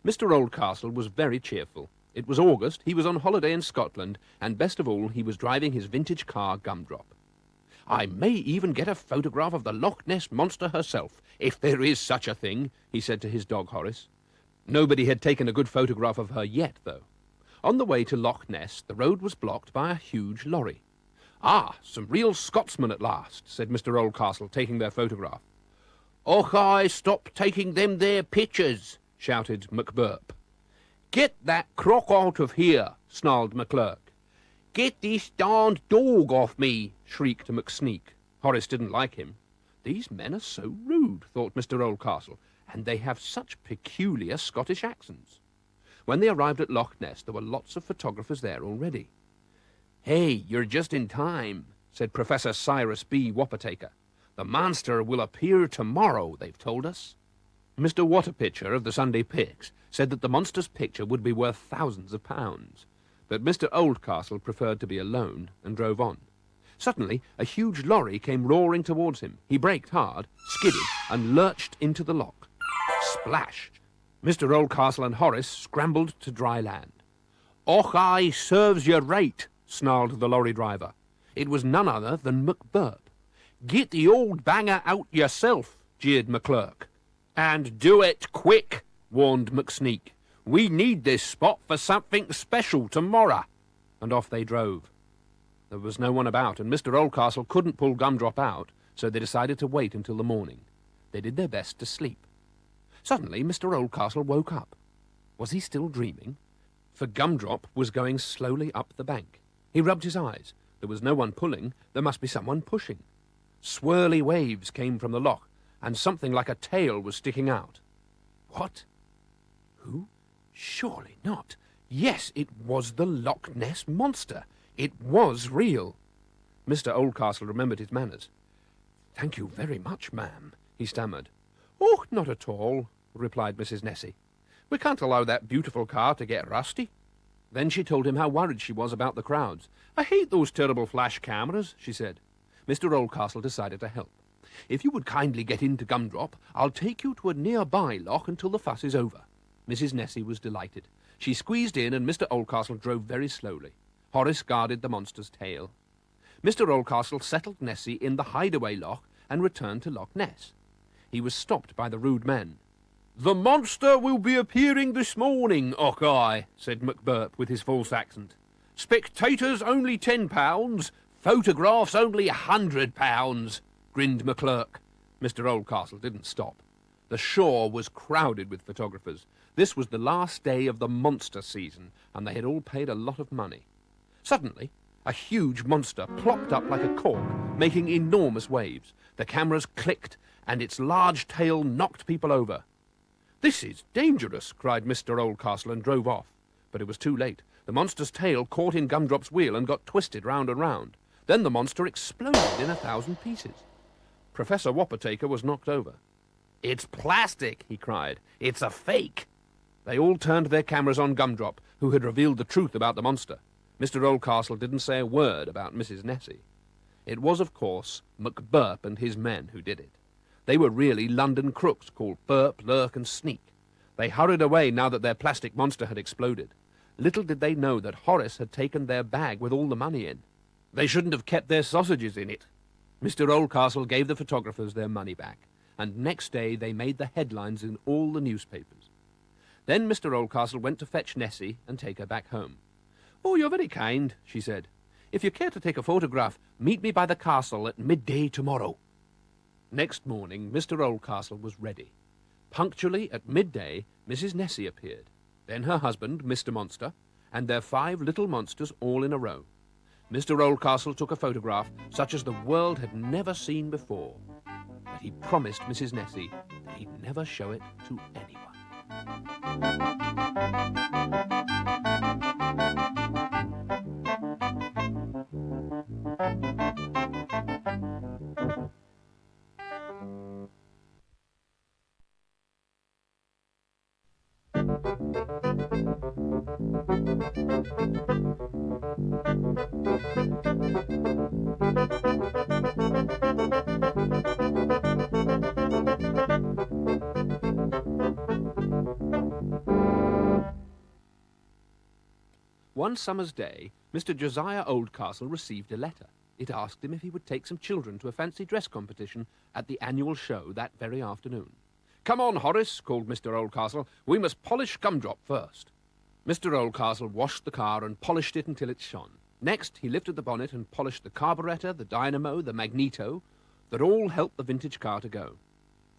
Mr. Oldcastle was very cheerful. It was August, he was on holiday in Scotland, and best of all, he was driving his vintage car, Gumdrop. "I may even get a photograph of the Loch Ness Monster herself, if there is such a thing," he said to his dog Horace. Nobody had taken a good photograph of her yet, though. On the way to Loch Ness, the road was blocked by a huge lorry. "Ah, some real Scotsmen at last," said Mr. Oldcastle, taking their photograph. "Och, I stop taking them there pictures," shouted McBurp. "Get that crock out of here," snarled McClurk. "Get this darned dog off me," shrieked McSneak. Horace didn't like him. These men are so rude, thought Mr. Oldcastle, and they have such peculiar Scottish accents. When they arrived at Loch Ness, there were lots of photographers there already. "Hey, you're just in time," said Professor Cyrus B. Wappertaker. "The monster will appear tomorrow, they've told us." Mr. Waterpitcher of the Sunday Pics said that the monster's picture would be worth thousands of pounds, but Mr. Oldcastle preferred to be alone and drove on. Suddenly, a huge lorry came roaring towards him. He braked hard, skidded, and lurched into the loch. Splash! Mr. Oldcastle and Horace scrambled to dry land. "Och, I serves you right," snarled the lorry driver. It was none other than McBurp. "Get the old banger out yourself," jeered McClurk. "And do it quick," warned McSneak. "We need this spot for something special tomorrow." And off they drove. There was no one about, and Mr. Oldcastle couldn't pull Gumdrop out, so they decided to wait until the morning. They did their best to sleep. Suddenly, Mr. Oldcastle woke up. Was he still dreaming? For Gumdrop was going slowly up the bank. He rubbed his eyes. There was no one pulling. There must be someone pushing. Swirly waves came from the loch, and something like a tail was sticking out. What? Who? Surely not. Yes, it was the Loch Ness Monster. It was real. Mr. Oldcastle remembered his manners. "Thank you very much, ma'am," he stammered. "Oh, not at all," replied Mrs. Nessie. "We can't allow that beautiful car to get rusty." Then she told him how worried she was about the crowds. "I hate those terrible flash cameras," she said. Mr. Oldcastle decided to help. "If you would kindly get into Gumdrop, I'll take you to a nearby loch until the fuss is over." Mrs. Nessie was delighted. She squeezed in, and Mr. Oldcastle drove very slowly. Horace guarded the monster's tail. Mr. Oldcastle settled Nessie in the hideaway loch and returned to Loch Ness. He was stopped by the rude men. "The monster will be appearing this morning, Och I," said McBurp with his false accent. "Spectators only £10, photographs only £100, grinned McClurk. Mr. Oldcastle didn't stop. The shore was crowded with photographers. This was the last day of the monster season, and they had all paid a lot of money. Suddenly, a huge monster plopped up like a cork, making enormous waves. The cameras clicked, and its large tail knocked people over. "This is dangerous," cried Mr. Oldcastle, and drove off. But it was too late. The monster's tail caught in Gumdrop's wheel and got twisted round and round. Then the monster exploded in 1,000 pieces. Professor Wappertaker was knocked over. "It's plastic," he cried. "It's a fake." They all turned their cameras on Gumdrop, who had revealed the truth about the monster. Mr. Oldcastle didn't say a word about Mrs. Nessie. It was, of course, McBurp and his men who did it. They were really London crooks called Burp, Lurk, and Sneak. They hurried away now that their plastic monster had exploded. Little did they know that Horace had taken their bag with all the money in. They shouldn't have kept their sausages in it. Mr. Oldcastle gave the photographers their money back, and next day they made the headlines in all the newspapers. Then Mr. Oldcastle went to fetch Nessie and take her back home. "Oh, you're very kind," she said. "If you care to take a photograph, meet me by the castle at midday tomorrow." Next morning, Mr. Oldcastle was ready. Punctually at midday, Mrs. Nessie appeared, then her husband, Mr. Monster, and their 5 little monsters all in a row. Mr. Oldcastle took a photograph such as the world had never seen before, but he promised Mrs. Nessie that he'd never show it to anyone. One summer's day, Mr. Josiah Oldcastle received a letter. It asked him if he would take some children to a fancy dress competition at the annual show that very afternoon. "Come on, Horace," called Mr. Oldcastle. "We must polish Gumdrop first." Mr. Oldcastle washed the car and polished it until it shone. Next, he lifted the bonnet and polished the carburetor, the dynamo, the magneto, that all helped the vintage car to go.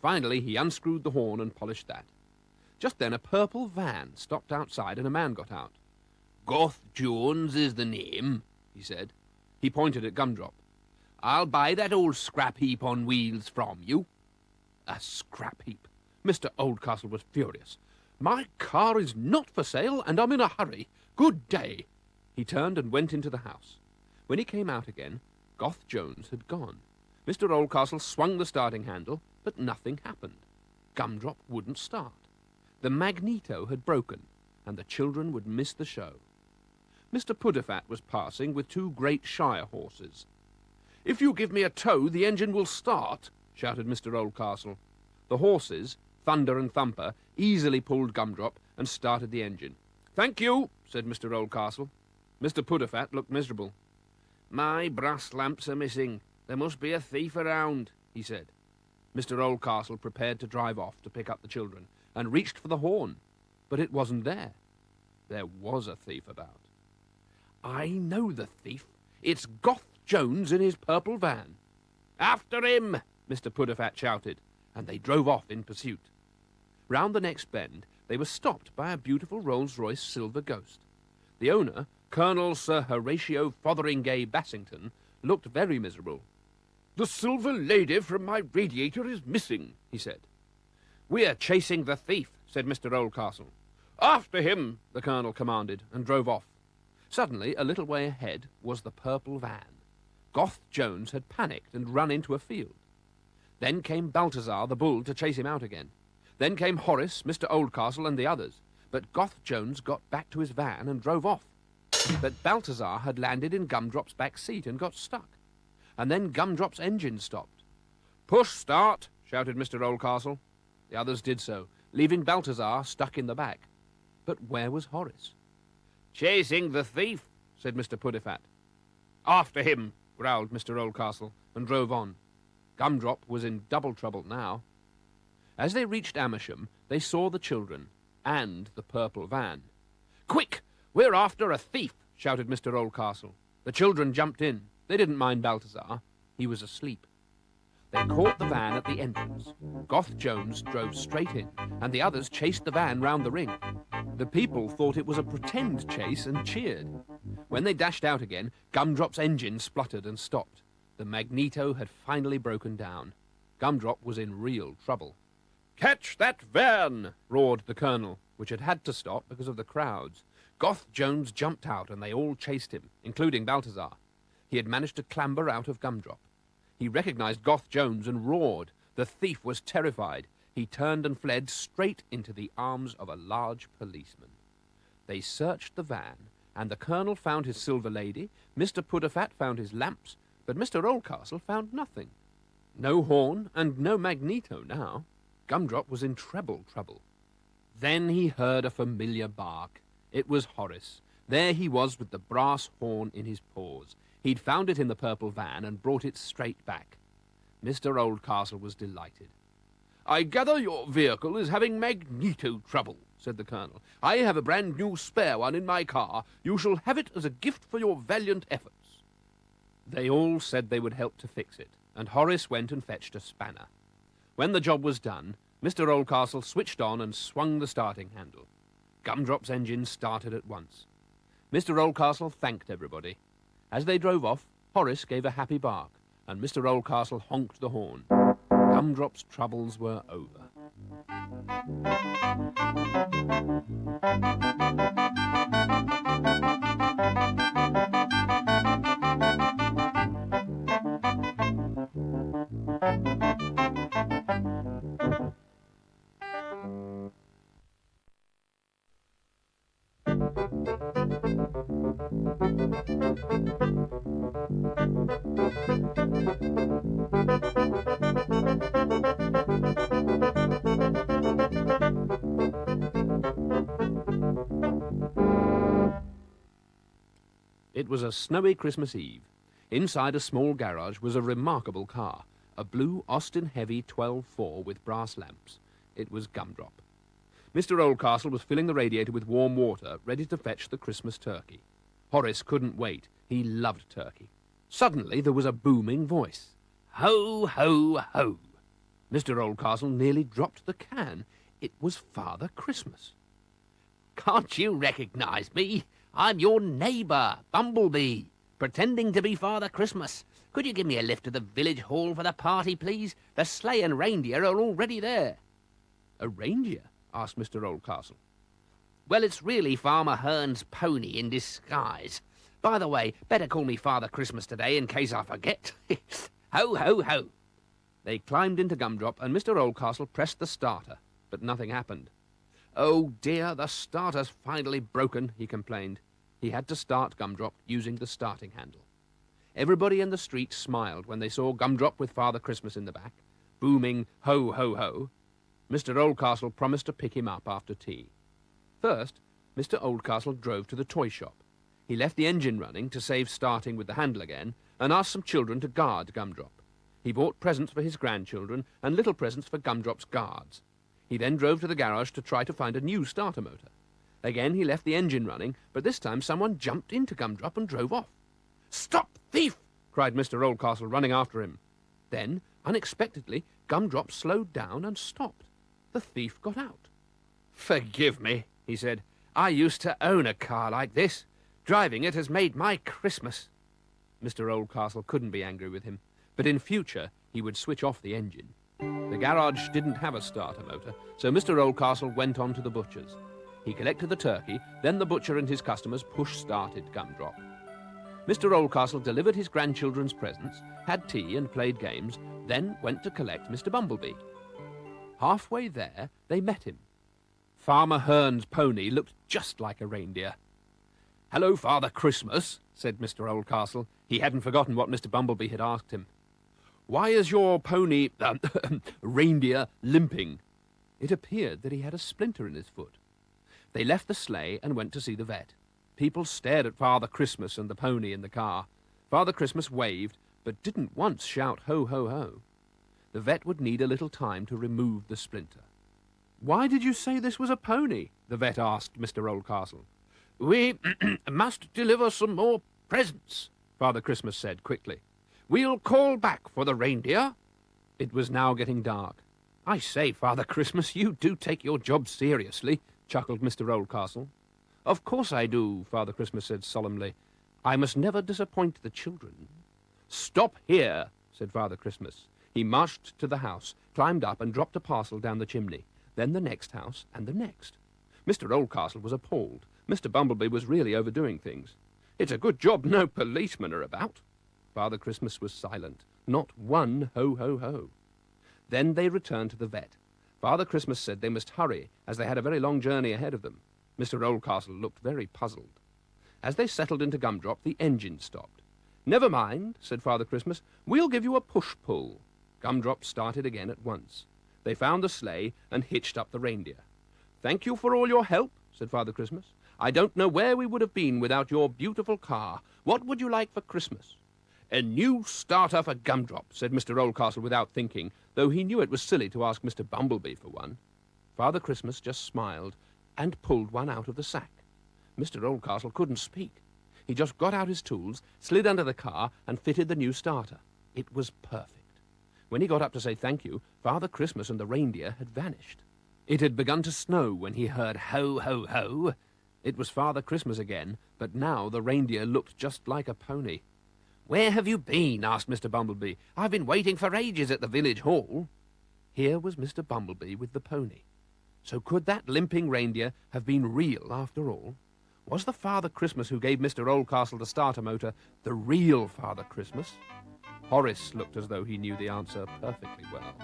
Finally, he unscrewed the horn and polished that. Just then, a purple van stopped outside and a man got out. "Goth Jones is the name," he said. He pointed at Gumdrop. "I'll buy that old scrap heap on wheels from you." A scrap heap! Mr. Oldcastle was furious. "My car is not for sale, and I'm in a hurry. Good day." He turned and went into the house. When he came out again, Goth Jones had gone. Mr. Oldcastle swung the starting handle, but nothing happened. Gumdrop wouldn't start. The magneto had broken, and the children would miss the show. Mr. Puddafat was passing with 2 great Shire horses. "If you give me a tow, the engine will start," shouted Mr. Oldcastle. The horses, Thunder and Thumper, easily pulled Gumdrop and started the engine. "Thank you," said Mr. Oldcastle. Mr. Puddafat looked miserable. "My brass lamps are missing. There must be a thief around," he said. Mr. Oldcastle prepared to drive off to pick up the children, and reached for the horn, but it wasn't there. There was a thief about. "I know the thief. It's Goth Jones in his purple van." "After him!" Mr. Puddafat shouted, and they drove off in pursuit. Round the next bend, they were stopped by a beautiful Rolls-Royce silver ghost. The owner, Colonel Sir Horatio Fotheringay Bassington, looked very miserable. "The silver lady from my radiator is missing," he said. "We're chasing the thief," said Mr. Oldcastle. "After him," the colonel commanded, and drove off. Suddenly, a little way ahead, was the purple van. Goth Jones had panicked and run into a field. Then came Balthazar the bull to chase him out again. Then came Horace, Mr. Oldcastle, and the others. But Goth Jones got back to his van and drove off. But Balthazar had landed in Gumdrop's back seat and got stuck. And then Gumdrop's engine stopped. "Push start," shouted Mr. Oldcastle. The others did so, leaving Balthazar stuck in the back. But where was Horace? "Chasing the thief," said Mr. Puddafat. "After him," growled Mr. Oldcastle, and drove on. Gumdrop was in double trouble now. As they reached Amersham, they saw the children and the purple van. "Quick! We're after a thief!" shouted Mr. Oldcastle. The children jumped in. They didn't mind Balthazar. He was asleep. They caught the van at the entrance. Goth Jones drove straight in, and the others chased the van round the ring. The people thought it was a pretend chase and cheered. When they dashed out again, Gumdrop's engine spluttered and stopped. The magneto had finally broken down. Gumdrop was in real trouble. "Catch that van!" roared the colonel, which had had to stop because of the crowds. Goth Jones jumped out, and they all chased him, including Balthazar. He had managed to clamber out of Gumdrop. He recognized Goth Jones and roared. The thief was terrified. He turned and fled straight into the arms of a large policeman. They searched the van, and the colonel found his silver lady, Mr. Puddafat found his lamps, but Mr. Oldcastle found nothing. No horn and no magneto now. Gumdrop was in treble trouble. Then he heard a familiar bark. It was Horace. There he was with the brass horn in his paws. He'd found it in the purple van and brought it straight back. Mr. Oldcastle was delighted. "I gather your vehicle is having magneto trouble," said the colonel. "I have a brand new spare one in my car. You shall have it as a gift for your valiant efforts." They all said they would help to fix it, and Horace went and fetched a spanner. When the job was done, Mr. Oldcastle switched on and swung the starting handle. Gumdrop's engine started at once. Mr. Oldcastle thanked everybody. As they drove off, Horace gave a happy bark, and Mr. Oldcastle honked the horn. Gumdrop's troubles were over. It was a snowy Christmas Eve. Inside a small garage was a remarkable car, a blue Austin-heavy 12.4 with brass lamps. It was Gumdrop. Mr. Oldcastle was filling the radiator with warm water, ready to fetch the Christmas turkey. Horace couldn't wait. He loved turkey. Suddenly there was a booming voice. Ho, ho, ho! Mr. Oldcastle nearly dropped the can. It was Father Christmas. Can't you recognize me? I'm your neighbour, Bumblebee, pretending to be Father Christmas. Could you give me a lift to the village hall for the party, please? The sleigh and reindeer are already there. A reindeer? Asked Mr. Oldcastle. Well, it's really Farmer Hearn's pony in disguise. By the way, better call me Father Christmas today in case I forget. Ho, ho, ho. They climbed into Gumdrop and Mr. Oldcastle pressed the starter, but nothing happened. Oh dear, the starter's finally broken, he complained. He had to start Gumdrop using the starting handle. Everybody in the street smiled when they saw Gumdrop with Father Christmas in the back, booming ho, ho, ho. Mr. Oldcastle promised to pick him up after tea. First, Mr. Oldcastle drove to the toy shop. He left the engine running to save starting with the handle again and asked some children to guard Gumdrop. He bought presents for his grandchildren and little presents for Gumdrop's guards. He then drove to the garage to try to find a new starter motor. Again he left the engine running, but this time someone jumped into Gumdrop and drove off. "Stop, thief!" cried Mr. Oldcastle, running after him. Then, unexpectedly, Gumdrop slowed down and stopped. The thief got out. "Forgive me," he said. "I used to own a car like this. Driving it has made my Christmas." Mr. Oldcastle couldn't be angry with him, but in future he would switch off the engine. The garage didn't have a starter motor, so Mr. Oldcastle went on to the butcher's. He collected the turkey, then the butcher and his customers push-started Gumdrop. Mr. Oldcastle delivered his grandchildren's presents, had tea and played games, then went to collect Mr. Bumblebee. Halfway there, they met him. Farmer Hearn's pony looked just like a reindeer. "Hello, Father Christmas," said Mr. Oldcastle. He hadn't forgotten what Mr. Bumblebee had asked him. "Why is your pony, reindeer, limping?" It appeared that he had a splinter in his foot. They left the sleigh and went to see the vet. People stared at Father Christmas and the pony in the car. Father Christmas waved, but didn't once shout ho, ho, ho. The vet would need a little time to remove the splinter. "Why did you say this was a pony?" the vet asked Mr. Oldcastle. "We must deliver some more presents," Father Christmas said quickly. "We'll call back for the reindeer." It was now getting dark. "I say, Father Christmas, you do take your job seriously," chuckled Mr. Oldcastle. "Of course I do," Father Christmas said solemnly. "I must never disappoint the children." "Stop here," said Father Christmas. He marched to the house, climbed up and dropped a parcel down the chimney, then the next house and the next. Mr. Oldcastle was appalled. Mr. Bumblebee was really overdoing things. "It's a good job no policemen are about." Father Christmas was silent. Not one ho, ho, ho. Then they returned to the vet. Father Christmas said they must hurry, as they had a very long journey ahead of them. Mr. Oldcastle looked very puzzled. As they settled into Gumdrop, the engine stopped. "Never mind," said Father Christmas. "We'll give you a push-pull." Gumdrop started again at once. They found the sleigh and hitched up the reindeer. "Thank you for all your help," said Father Christmas. "I don't know where we would have been without your beautiful car. What would you like for Christmas?" "A new starter for Gumdrop," said Mr. Oldcastle without thinking, though he knew it was silly to ask Mr. Bumblebee for one. Father Christmas just smiled and pulled one out of the sack. Mr. Oldcastle couldn't speak. He just got out his tools, slid under the car, and fitted the new starter. It was perfect. When he got up to say thank you, Father Christmas and the reindeer had vanished. It had begun to snow when he heard ho, ho, ho. It was Father Christmas again, but now the reindeer looked just like a pony. "Where have you been?" asked Mr. Bumblebee. "I've been waiting for ages at the village hall." Here was Mr. Bumblebee with the pony. So could that limping reindeer have been real after all? Was the Father Christmas who gave Mr. Oldcastle the starter motor the real Father Christmas? Horace looked as though he knew the answer perfectly well.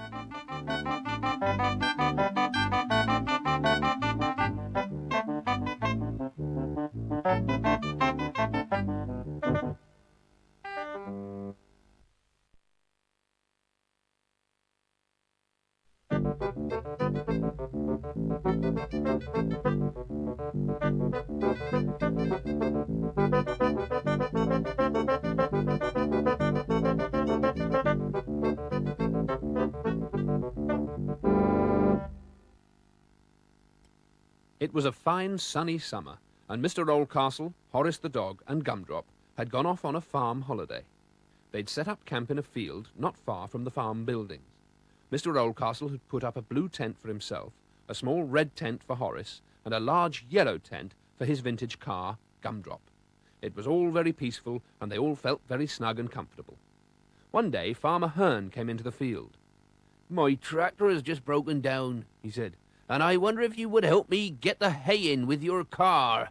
It was a fine sunny summer, and Mr. Oldcastle, Horace the dog, and Gumdrop had gone off on a farm holiday. They'd set up camp in a field not far from the farm buildings. Mr. Oldcastle had put up a blue tent for himself, a small red tent for Horace, and a large yellow tent for his vintage car, Gumdrop. It was all very peaceful, and they all felt very snug and comfortable. One day, Farmer Hearn came into the field. "My tractor has just broken down," he said, "and I wonder if you would help me get the hay in with your car."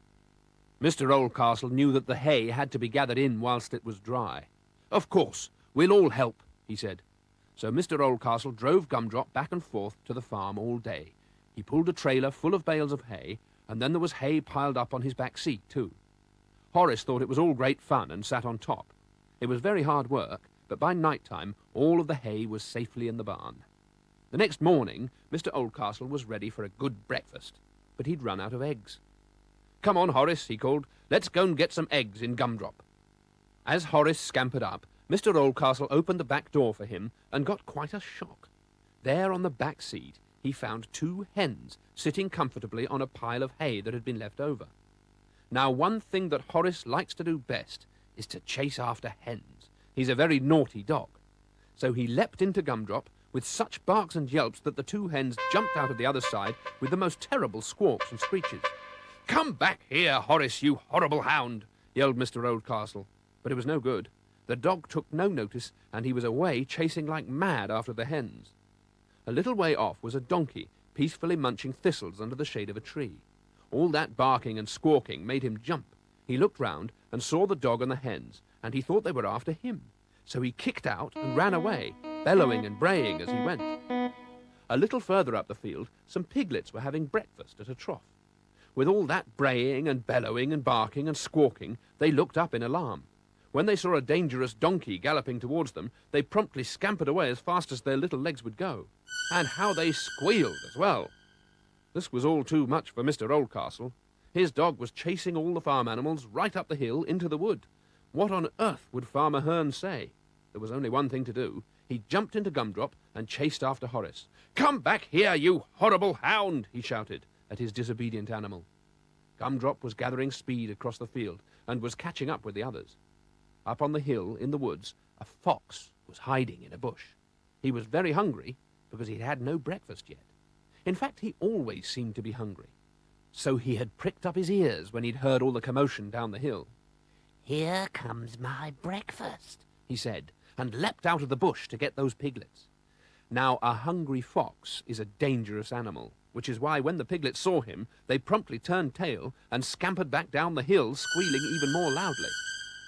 Mr. Oldcastle knew that the hay had to be gathered in whilst it was dry. "Of course, we'll all help," he said. So Mr. Oldcastle drove Gumdrop back and forth to the farm all day. He pulled a trailer full of bales of hay, and then there was hay piled up on his back seat, too. Horace thought it was all great fun and sat on top. It was very hard work, but by night-time all of the hay was safely in the barn. The next morning, Mr. Oldcastle was ready for a good breakfast, but he'd run out of eggs. "Come on, Horace," he called. "Let's go and get some eggs in Gumdrop." As Horace scampered up, Mr. Oldcastle opened the back door for him and got quite a shock. There on the back seat he found 2 hens sitting comfortably on a pile of hay that had been left over. Now, one thing that Horace likes to do best is to chase after hens. He's a very naughty dog. So he leapt into Gumdrop with such barks and yelps that the 2 hens jumped out of the other side with the most terrible squawks and screeches. "Come back here, Horace, you horrible hound!" yelled Mr. Oldcastle. But it was no good. The dog took no notice, and he was away chasing like mad after the hens. A little way off was a donkey, peacefully munching thistles under the shade of a tree. All that barking and squawking made him jump. He looked round and saw the dog and the hens, and he thought they were after him. So he kicked out and ran away, bellowing and braying as he went. A little further up the field, some piglets were having breakfast at a trough. With all that braying and bellowing and barking and squawking, they looked up in alarm. When they saw a dangerous donkey galloping towards them, they promptly scampered away as fast as their little legs would go. And how they squealed as well! This was all too much for Mr. Oldcastle. His dog was chasing all the farm animals right up the hill into the wood. What on earth would Farmer Hearn say? There was only one thing to do. He jumped into Gumdrop and chased after Horace. "Come back here, you horrible hound!" he shouted at his disobedient animal. Gumdrop was gathering speed across the field and was catching up with the others. Up on the hill in the woods, a fox was hiding in a bush. He was very hungry because he'd had no breakfast yet. In fact, he always seemed to be hungry. So he had pricked up his ears when he'd heard all the commotion down the hill. "Here comes my breakfast," he said, and leapt out of the bush to get those piglets. Now, a hungry fox is a dangerous animal, which is why when the piglets saw him, they promptly turned tail and scampered back down the hill, squealing even more loudly.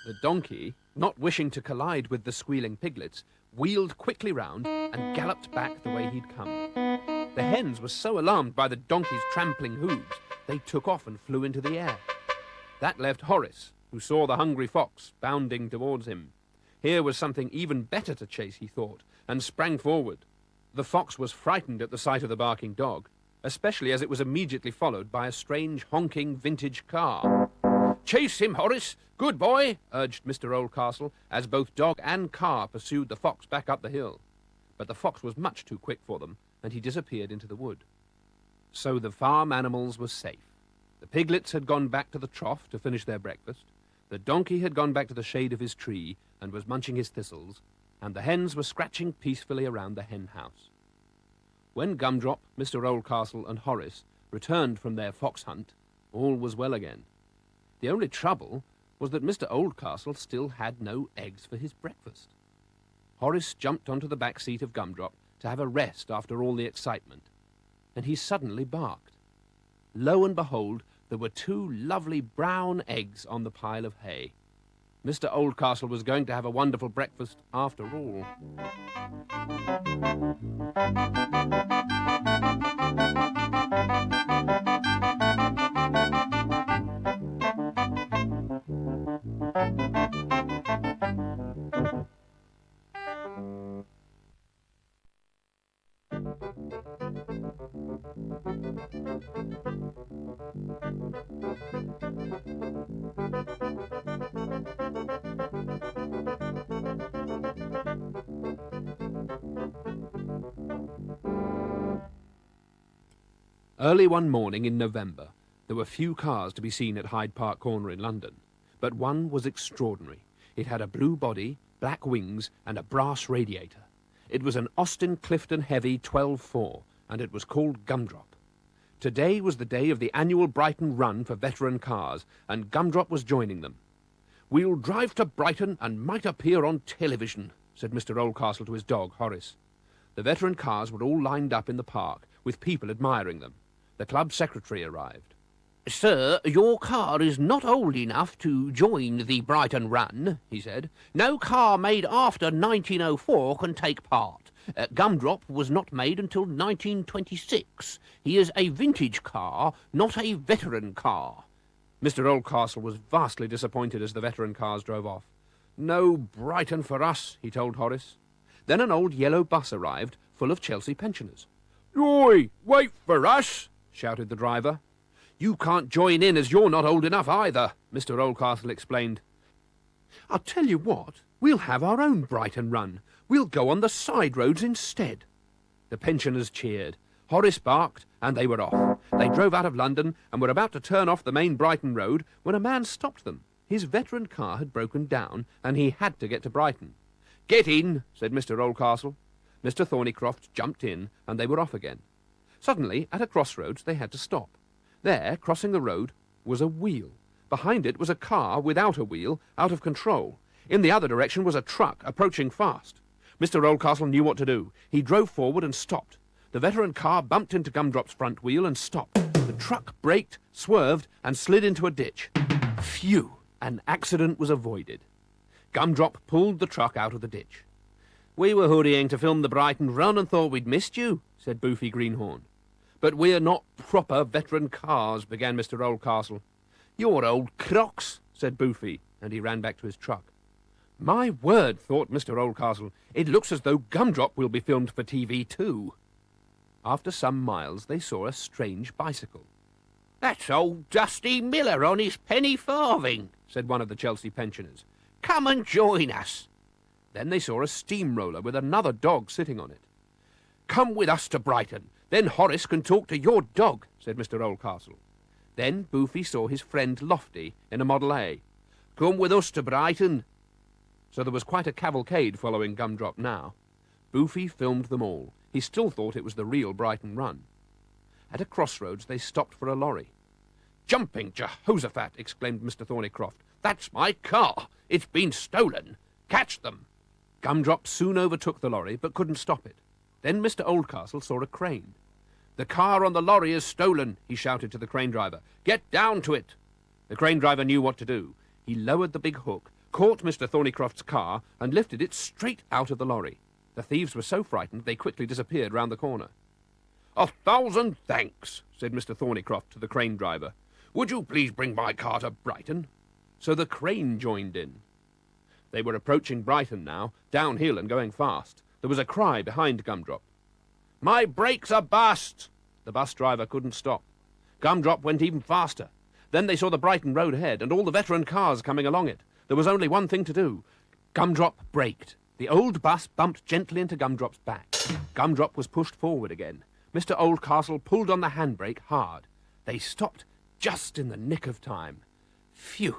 The donkey, not wishing to collide with the squealing piglets, wheeled quickly round and galloped back the way he'd come. The hens were so alarmed by the donkey's trampling hooves, they took off and flew into the air. That left Horace, who saw the hungry fox bounding towards him. Here was something even better to chase, he thought, and sprang forward. The fox was frightened at the sight of the barking dog, especially as it was immediately followed by a strange honking vintage car. "Chase him, Horace! Good boy!" urged Mr. Oldcastle, as both dog and car pursued the fox back up the hill. But the fox was much too quick for them, and he disappeared into the wood. So the farm animals were safe. The piglets had gone back to the trough to finish their breakfast, the donkey had gone back to the shade of his tree and was munching his thistles, and the hens were scratching peacefully around the hen house. When Gumdrop, Mr. Oldcastle, and Horace returned from their fox hunt, all was well again. The only trouble was that Mr. Oldcastle still had no eggs for his breakfast. Horace jumped onto the back seat of Gumdrop to have a rest after all the excitement, and he suddenly barked. Lo and behold, there were 2 lovely brown eggs on the pile of hay. Mr. Oldcastle was going to have a wonderful breakfast after all. Early one morning in November, there were few cars to be seen at Hyde Park Corner in London, but one was extraordinary. It had a blue body, black wings, and a brass radiator. It was an Austin Clifton Heavy 12.4, and it was called Gumdrop. Today was the day of the annual Brighton Run for veteran cars, and Gumdrop was joining them. "We'll drive to Brighton and might appear on television," said Mr. Oldcastle to his dog, Horace. The veteran cars were all lined up in the park, with people admiring them. The club secretary arrived. "Sir, your car is not old enough to join the Brighton Run," he said. "No car made after 1904 can take part. Gumdrop was not made until 1926. He is a vintage car, not a veteran car." Mr. Oldcastle was vastly disappointed as the veteran cars drove off. "No Brighton for us," he told Horace. Then an old yellow bus arrived, full of Chelsea pensioners. "Oi, wait for us!" shouted the driver. "You can't join in as you're not old enough either," Mr. Oldcastle explained. "I'll tell you what, we'll have our own Brighton Run. We'll go on the side roads instead." The pensioners cheered. Horace barked, and they were off. They drove out of London and were about to turn off the main Brighton road when a man stopped them. His veteran car had broken down, and he had to get to Brighton. "Get in," said Mr. Oldcastle. Mr. Thornycroft jumped in, and they were off again. Suddenly, at a crossroads, they had to stop. There, crossing the road, was a wheel. Behind it was a car without a wheel, out of control. In the other direction was a truck, approaching fast. Mr. Oldcastle knew what to do. He drove forward and stopped. The veteran car bumped into Gumdrop's front wheel and stopped. The truck braked, swerved, and slid into a ditch. Phew! An accident was avoided. Gumdrop pulled the truck out of the ditch. "We were hurrying to film the Brighton Run and thought we'd missed you," said Boofy Greenhorn. "But we're not proper veteran cars," began Mr. Oldcastle. "You're old crocks," said Boofy, and he ran back to his truck. "My word," thought Mr. Oldcastle, "it looks as though Gumdrop will be filmed for TV too." After some miles, they saw a strange bicycle. "That's old Dusty Miller on his penny farthing," said one of the Chelsea pensioners. "Come and join us." Then they saw a steamroller with another dog sitting on it. "Come with us to Brighton. Then Horace can talk to your dog," said Mr. Oldcastle. Then Boofy saw his friend Lofty in a Model A. "Come with us to Brighton." So there was quite a cavalcade following Gumdrop now. Boofy filmed them all. He still thought it was the real Brighton Run. At a crossroads they stopped for a lorry. "Jumping Jehoshaphat!" exclaimed Mr. Thornycroft. "That's my car! It's been stolen! Catch them!" Gumdrop soon overtook the lorry, but couldn't stop it. Then Mr. Oldcastle saw a crane. "The car on the lorry is stolen," he shouted to the crane driver. "Get down to it!" The crane driver knew what to do. He lowered the big hook, caught Mr. Thornycroft's car, and lifted it straight out of the lorry. The thieves were so frightened they quickly disappeared round the corner. "1,000 thanks," said Mr. Thornycroft to the crane driver. "Would you please bring my car to Brighton?" So the crane joined in. They were approaching Brighton now, downhill and going fast. There was a cry behind Gumdrop. "My brakes are bust!" The bus driver couldn't stop. Gumdrop went even faster. Then they saw the Brighton road ahead and all the veteran cars coming along it. There was only one thing to do. Gumdrop braked. The old bus bumped gently into Gumdrop's back. Gumdrop was pushed forward again. Mr. Oldcastle pulled on the handbrake hard. They stopped just in the nick of time. Phew!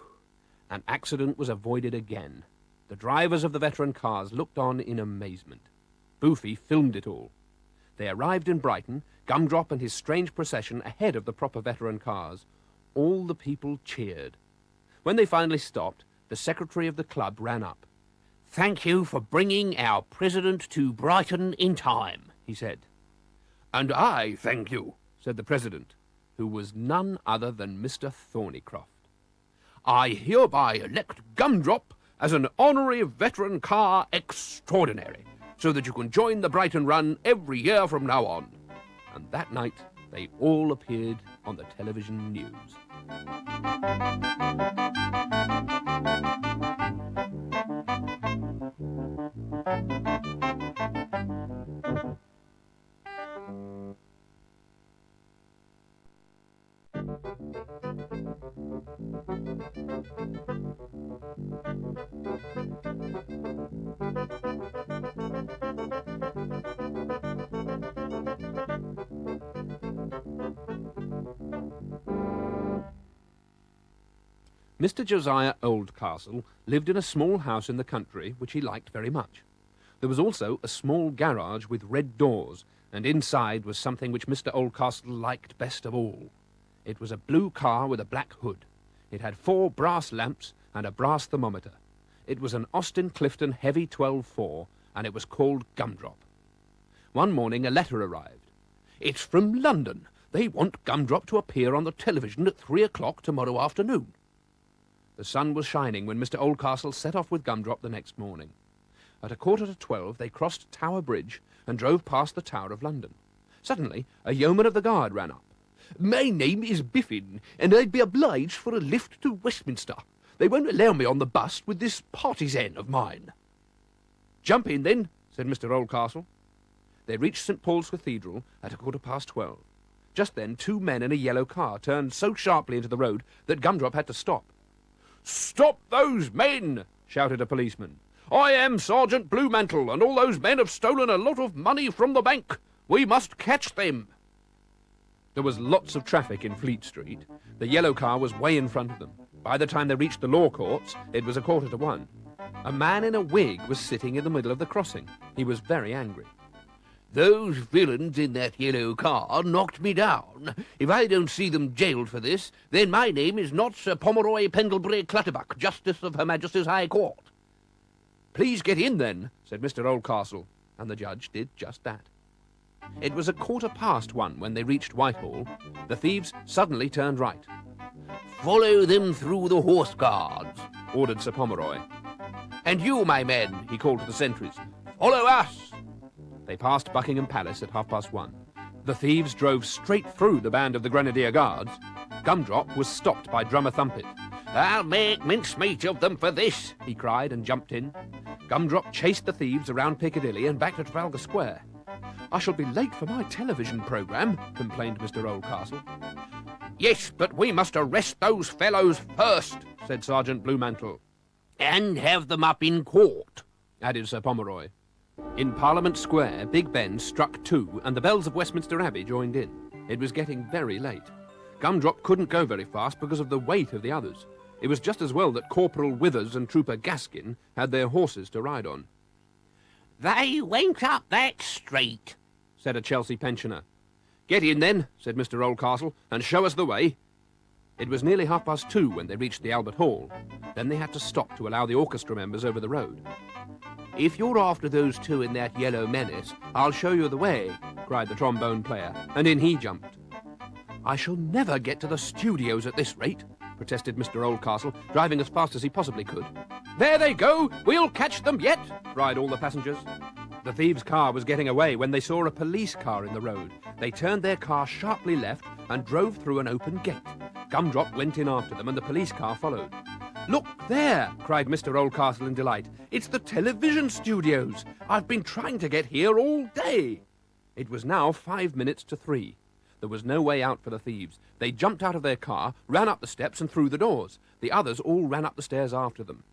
An accident was avoided again. The drivers of the veteran cars looked on in amazement. Boofy filmed it all. They arrived in Brighton, Gumdrop and his strange procession ahead of the proper veteran cars. All the people cheered. When they finally stopped, the secretary of the club ran up. "Thank you for bringing our president to Brighton in time," he said. "And I thank you," said the president, who was none other than Mr. Thornycroft. "I hereby elect Gumdrop as an honorary veteran car extraordinary, so that you can join the Brighton Run every year from now on." And that night they all appeared on the television news. Mr. Josiah Oldcastle lived in a small house in the country which he liked very much. There was also a small garage with red doors, and inside was something which Mr. Oldcastle liked best of all. It was a blue car with a black hood. It had 4 brass lamps and a brass thermometer. It was an Austin Clifton Heavy 12-4, and it was called Gumdrop. One morning a letter arrived. "It's from London. They want Gumdrop to appear on the television at 3 o'clock tomorrow afternoon." The sun was shining when Mr. Oldcastle set off with Gumdrop the next morning. At 11:45 they crossed Tower Bridge and drove past the Tower of London. Suddenly a yeoman of the guard ran up. "My name is Biffin, and I'd be obliged for a lift to Westminster. They won't allow me on the bus with this partisan of mine." "Jump in, then," said Mr. Oldcastle. They reached St. Paul's Cathedral at 12:15. Just then 2 men in a yellow car turned so sharply into the road that Gumdrop had to stop. "Stop those men!" shouted a policeman. "I am Sergeant Bluemantle, and all those men have stolen a lot of money from the bank. We must catch them." There was lots of traffic in Fleet Street. The yellow car was way in front of them. By the time they reached the law courts, it was 1:45. A man in a wig was sitting in the middle of the crossing. He was very angry. "Those villains in that yellow car knocked me down. If I don't see them jailed for this, then my name is not Sir Pomeroy Pendlebury Clutterbuck, Justice of Her Majesty's High Court." "Please get in, then," said Mr. Oldcastle, and the judge did just that. It was 1:15 when they reached Whitehall. The thieves suddenly turned right. "Follow them through the Horse Guards," ordered Sir Pomeroy. "And you, my men," he called to the sentries, "follow us." They passed Buckingham Palace at 1:30. The thieves drove straight through the band of the Grenadier Guards. Gumdrop was stopped by Drummer Thumpet. "I'll make mincemeat of them for this," he cried, and jumped in. Gumdrop chased the thieves around Piccadilly and back to Trafalgar Square. "I shall be late for my television programme," complained Mr. Oldcastle. "Yes, but we must arrest those fellows first," said Sergeant Bluemantle. "And have them up in court," added Sir Pomeroy. In Parliament Square, Big Ben struck 2, and the bells of Westminster Abbey joined in. It was getting very late. Gumdrop couldn't go very fast because of the weight of the others. It was just as well that Corporal Withers and Trooper Gaskin had their horses to ride on. "They went up that street," said a Chelsea pensioner. "Get in, then," said Mr. Oldcastle, "and show us the way." It was nearly 2:30 when they reached the Albert Hall. Then they had to stop to allow the orchestra members over the road. "If you're after those 2 in that yellow menace, I'll show you the way," cried the trombone player, and in he jumped. "I shall never get to the studios at this rate," protested Mr. Oldcastle, driving as fast as he possibly could. "There they go! We'll catch them yet!" cried all the passengers. The thieves' car was getting away when they saw a police car in the road. They turned their car sharply left and drove through an open gate. Gumdrop went in after them and the police car followed. "Look there!" cried Mr. Oldcastle in delight. "It's the television studios! I've been trying to get here all day!" It was now 5 minutes to 3. There was no way out for the thieves. They jumped out of their car, ran up the steps and through the doors. The others all ran up the stairs after them.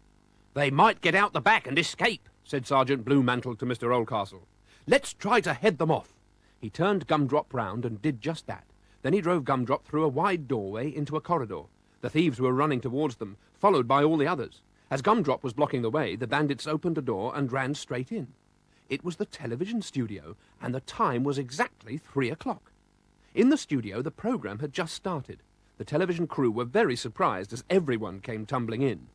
"They might get out the back and escape," said Sergeant Bluemantle to Mr. Oldcastle. "Let's try to head them off." He turned Gumdrop round and did just that. Then he drove Gumdrop through a wide doorway into a corridor. The thieves were running towards them, followed by all the others. As Gumdrop was blocking the way, the bandits opened a door and ran straight in. It was the television studio, and the time was exactly 3 o'clock. In the studio, the programme had just started. The television crew were very surprised as everyone came tumbling in.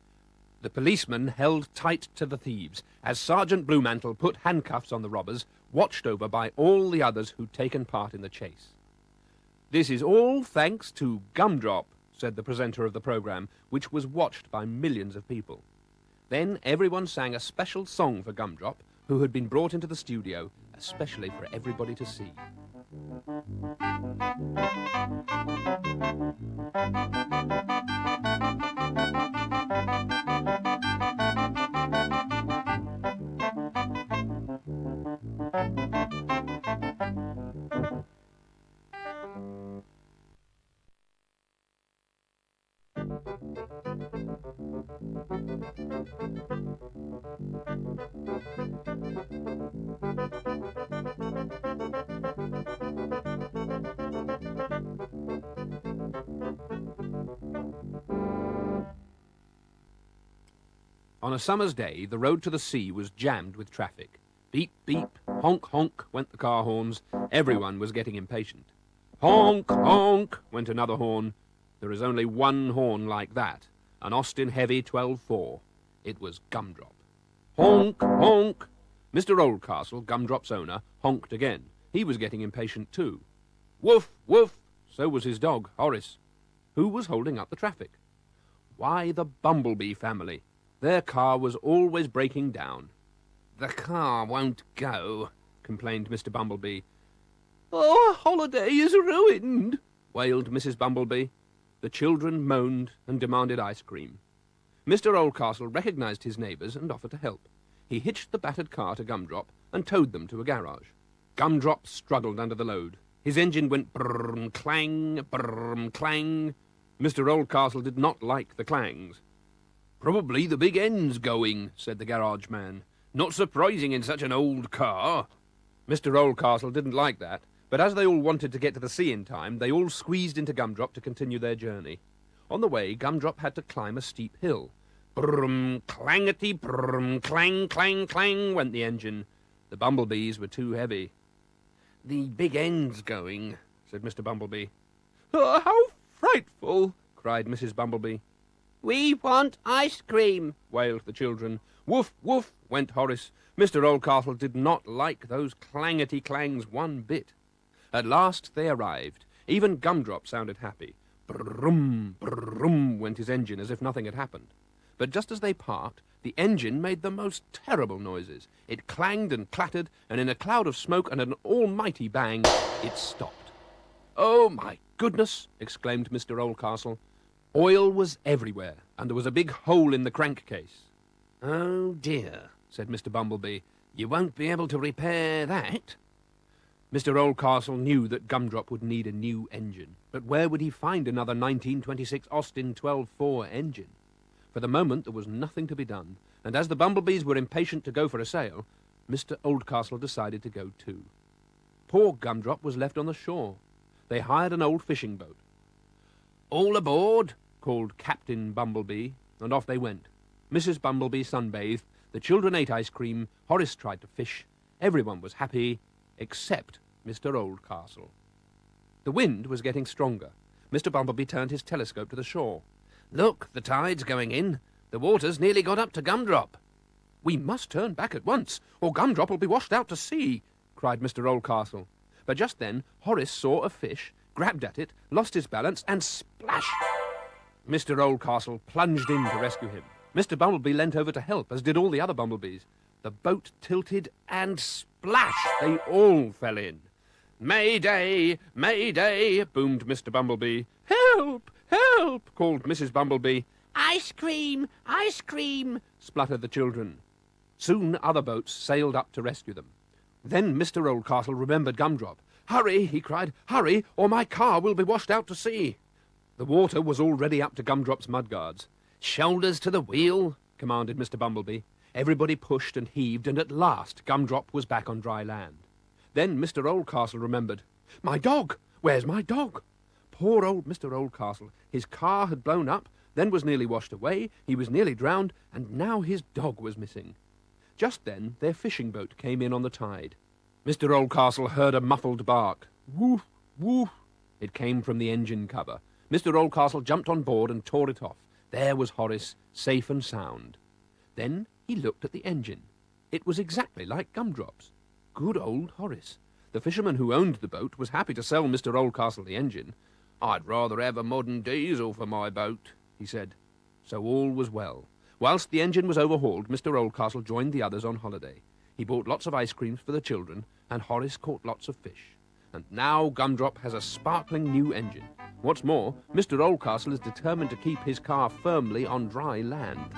The policeman held tight to the thieves as Sergeant Bluemantle put handcuffs on the robbers, watched over by all the others who'd taken part in the chase. "This is all thanks to Gumdrop," said the presenter of the programme, which was watched by millions of people. Then everyone sang a special song for Gumdrop, who had been brought into the studio, especially for everybody to see. On a summer's day, the road to the sea was jammed with traffic. Beep, beep, honk, honk went the car horns. Everyone was getting impatient. Honk, honk went another horn. There is only one horn like that, an Austin Heavy 12-4. It was Gumdrop. Honk, honk. Mr. Oldcastle, Gumdrop's owner, honked again. He was getting impatient too. Woof, woof. So was his dog, Horace. Who was holding up the traffic? Why, the Bumblebee family. Their car was always breaking down. "The car won't go," complained Mr. Bumblebee. "Oh, our holiday is ruined," wailed Mrs. Bumblebee. The children moaned and demanded ice cream. Mr. Oldcastle recognized his neighbours and offered to help. He hitched the battered car to Gumdrop and towed them to a garage. Gumdrop struggled under the load. His engine went brrrm, clang, brrrm, clang. Mr. Oldcastle did not like the clangs. "Probably the big end's going," said the garage man. "Not surprising in such an old car." Mr. Oldcastle didn't like that, but as they all wanted to get to the sea in time, they all squeezed into Gumdrop to continue their journey. On the way, Gumdrop had to climb a steep hill. Brrrm, clangety, brrrm, clang, clang, clang went the engine. The bumblebees were too heavy. "The big end's going," said Mr. Bumblebee. "Oh, how frightful!" cried Mrs. Bumblebee. We want ice cream, wailed the children. Woof, woof, went Horace. Mr. Oldcastle did not like those clangety clangs one bit. At last they arrived. Even Gumdrop sounded happy. Brrrum, brrrum went his engine as if nothing had happened. But just as they parked, the engine made the most terrible noises. It clanged and clattered, and in a cloud of smoke and an almighty bang, it stopped. "Oh, my goodness!" exclaimed Mr. Oldcastle. Oil was everywhere, and there was a big hole in the crankcase. "Oh, dear," said Mr. Bumblebee. "You won't be able to repair that." Mr. Oldcastle knew that Gumdrop would need a new engine, but where would he find another 1926 Austin 12-4 engine? For the moment there was nothing to be done, and as the bumblebees were impatient to go for a sail, Mr. Oldcastle decided to go too. Poor Gumdrop was left on the shore. They hired an old fishing boat. "All aboard," called Captain Bumblebee, and off they went. Mrs. Bumblebee sunbathed, the children ate ice cream, Horace tried to fish. Everyone was happy, except Mr. Oldcastle. The wind was getting stronger. Mr. Bumblebee turned his telescope to the shore. "Look, the tide's going in. The water's nearly got up to Gumdrop." "We must turn back at once, or Gumdrop will be washed out to sea," cried Mr. Oldcastle. But just then Horace saw a fish, grabbed at it, lost his balance, and splash! Mr. Oldcastle plunged in to rescue him. Mr. Bumblebee leant over to help, as did all the other bumblebees. The boat tilted, and splash! They all fell in. "Mayday! Mayday!" boomed Mr. Bumblebee. "Help! Help!" called Mrs. Bumblebee. ice cream, Spluttered the children. Soon other boats sailed up to rescue them. Then Mr. Oldcastle remembered Gumdrop. "Hurry!" he cried. "Hurry, or my car will be washed out to sea." The water was already up to Gumdrop's mudguards. "Shoulders to the wheel," commanded Mr. Bumblebee. Everybody pushed and heaved, and at last Gumdrop was back on dry land. Then Mr. Oldcastle remembered. "My dog! Where's my dog?" Poor old Mr. Oldcastle. His car had blown up, then was nearly washed away, he was nearly drowned, and now his dog was missing. Just then their fishing boat came in on the tide. Mr. Oldcastle heard a muffled bark. Woof, woof. It came from the engine cover. Mr. Oldcastle jumped on board and tore it off. There was Horace, safe and sound. Then he looked at the engine. It was exactly like Gumdrop's. Good old Horace. The fisherman who owned the boat was happy to sell Mr. Oldcastle the engine. "I'd rather have a modern diesel for my boat," he said. So all was well. Whilst the engine was overhauled, Mr. Oldcastle joined the others on holiday. He bought lots of ice creams for the children, and Horace caught lots of fish. And now Gumdrop has a sparkling new engine. What's more, Mr. Oldcastle is determined to keep his car firmly on dry land.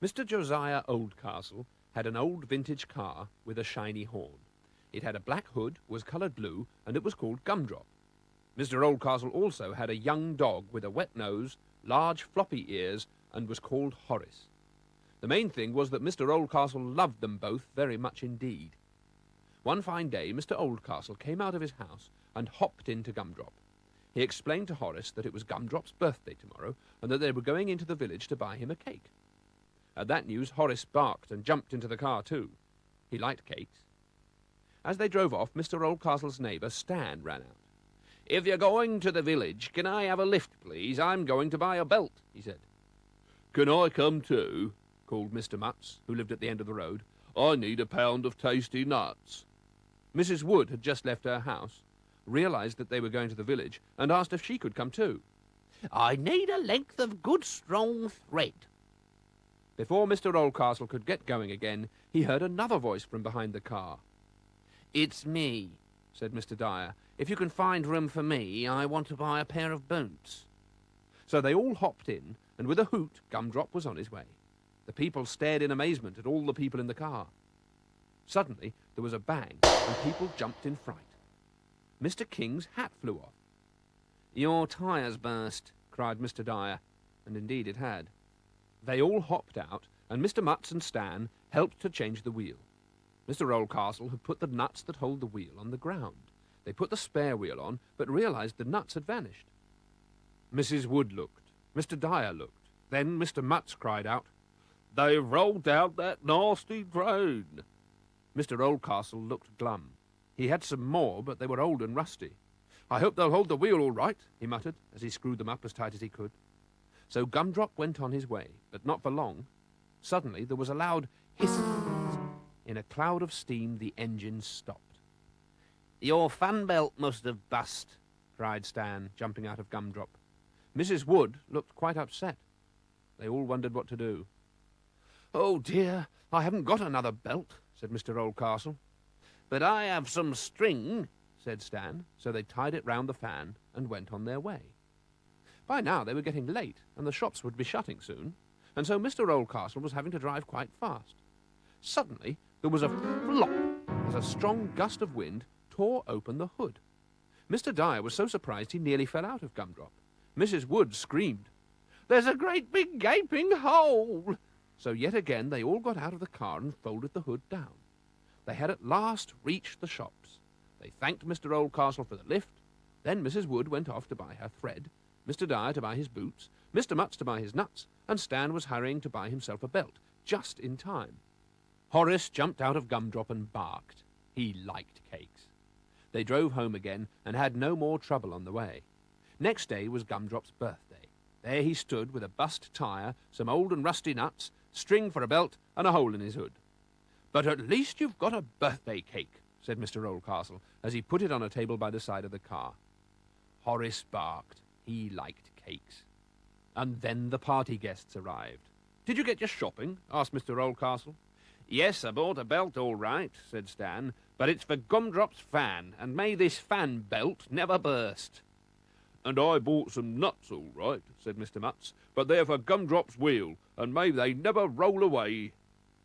Mr. Josiah Oldcastle had an old vintage car with a shiny horn. It had a black hood, was coloured blue, and it was called Gumdrop. Mr. Oldcastle also had a young dog with a wet nose, large floppy ears, and was called Horace. The main thing was that Mr. Oldcastle loved them both very much indeed. One fine day, Mr. Oldcastle came out of his house and hopped into Gumdrop. He explained to Horace that it was Gumdrop's birthday tomorrow, and that they were going into the village to buy him a cake. At that news, Horace barked and jumped into the car too. He liked cakes. As they drove off, Mr. Oldcastle's neighbour, Stan, ran out. "If you're going to the village, can I have a lift, please? I'm going to buy a belt," he said. "Can I come too?" called Mr. Mutts, who lived at the end of the road. "I need a pound of tasty nuts." Mrs. Wood had just left her house, realised that they were going to the village, and asked if she could come too. "I need a length of good strong thread." Before Mr. Oldcastle could get going again, he heard another voice from behind the car. "It's me," said Mr. Dyer. "If you can find room for me, I want to buy a pair of boots." So they all hopped in, and with a hoot, Gumdrop was on his way. The people stared in amazement at all the people in the car. Suddenly, there was a bang, and people jumped in fright. Mr. King's hat flew off. "Your tyre's burst," cried Mr. Dyer, and indeed it had. They all hopped out, and Mr. Mutts and Stan helped to change the wheel. Mr. Oldcastle had put the nuts that hold the wheel on the ground. They put the spare wheel on, but realised the nuts had vanished. Mrs. Wood looked. Mr. Dyer looked. Then Mr. Mutts cried out, "They've rolled down that nasty drain." Mr. Oldcastle looked glum. He had some more, but they were old and rusty. "I hope they'll hold the wheel all right," he muttered, as he screwed them up as tight as he could. So Gumdrop went on his way, but not for long. Suddenly there was a loud hiss. In a cloud of steam the engine stopped. "Your fan belt must have bust," cried Stan, jumping out of Gumdrop. Mrs. Wood looked quite upset. They all wondered what to do. "Oh dear, I haven't got another belt," said Mr. Oldcastle. "But I have some string," said Stan, so they tied it round the fan and went on their way. By now they were getting late, and the shops would be shutting soon, and so Mr. Oldcastle was having to drive quite fast. Suddenly there was a flop as a strong gust of wind tore open the hood. Mr. Dyer was so surprised he nearly fell out of Gumdrop. Mrs. Wood screamed, "There's a great big gaping hole!" So yet again they all got out of the car and folded the hood down. They had at last reached the shops. They thanked Mr. Oldcastle for the lift. Then Mrs. Wood went off to buy her thread, Mr. Dyer to buy his boots, Mr. Mutts to buy his nuts, and Stan was hurrying to buy himself a belt, just in time. Horace jumped out of Gumdrop and barked. He liked cakes. They drove home again and had no more trouble on the way. Next day was Gumdrop's birthday. There he stood with a bust tyre, some old and rusty nuts, string for a belt, and a hole in his hood. "But at least you've got a birthday cake," said Mr. Oldcastle, as he put it on a table by the side of the car. Horace barked. He liked cakes. And then the party guests arrived. "Did you get your shopping?" asked Mr. Oldcastle. "Yes, I bought a belt all right," said Stan, "but it's for Gumdrop's fan, and may this fan belt never burst." "And I bought some nuts all right," said Mr. Mutts, "but they're for Gumdrop's wheel, and may they never roll away."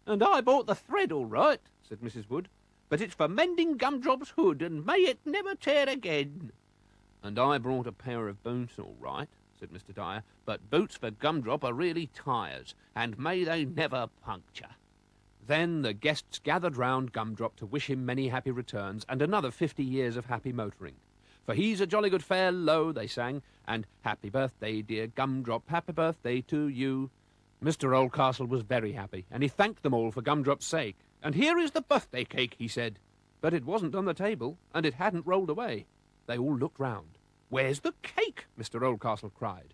"And I bought the thread all right," said Mrs. Wood, "but it's for mending Gumdrop's hood, and may it never tear again." "And I brought a pair of boots all right," said Mr. Dyer, "but boots for Gumdrop are really tyres, and may they never puncture." Then the guests gathered round Gumdrop to wish him many happy returns and another 50 years of happy motoring. "For he's a jolly good fellow," they sang, and "Happy birthday, dear Gumdrop, happy birthday to you." Mr. Oldcastle was very happy, and he thanked them all for Gumdrop's sake. "And here is the birthday cake," he said. But it wasn't on the table, and it hadn't rolled away. They all looked round. "Where's the cake?" Mr. Oldcastle cried.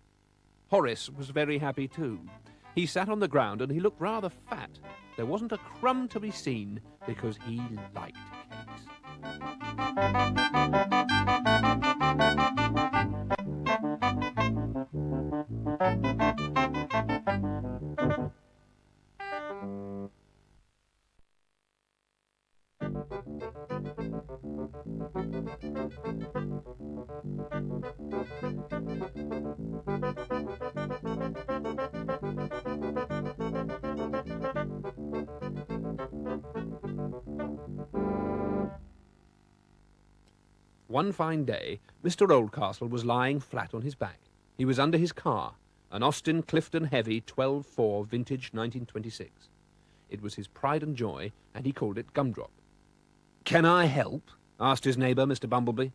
Horace was very happy too. He sat on the ground and he looked rather fat. There wasn't a crumb to be seen because he liked cakes. One fine day, Mr. Oldcastle was lying flat on his back. He was under his car, an Austin Clifton Heavy 12.4 vintage 1926. It was his pride and joy, and he called it Gumdrop. "Can I help?" asked his neighbour, Mr. Bumblebee.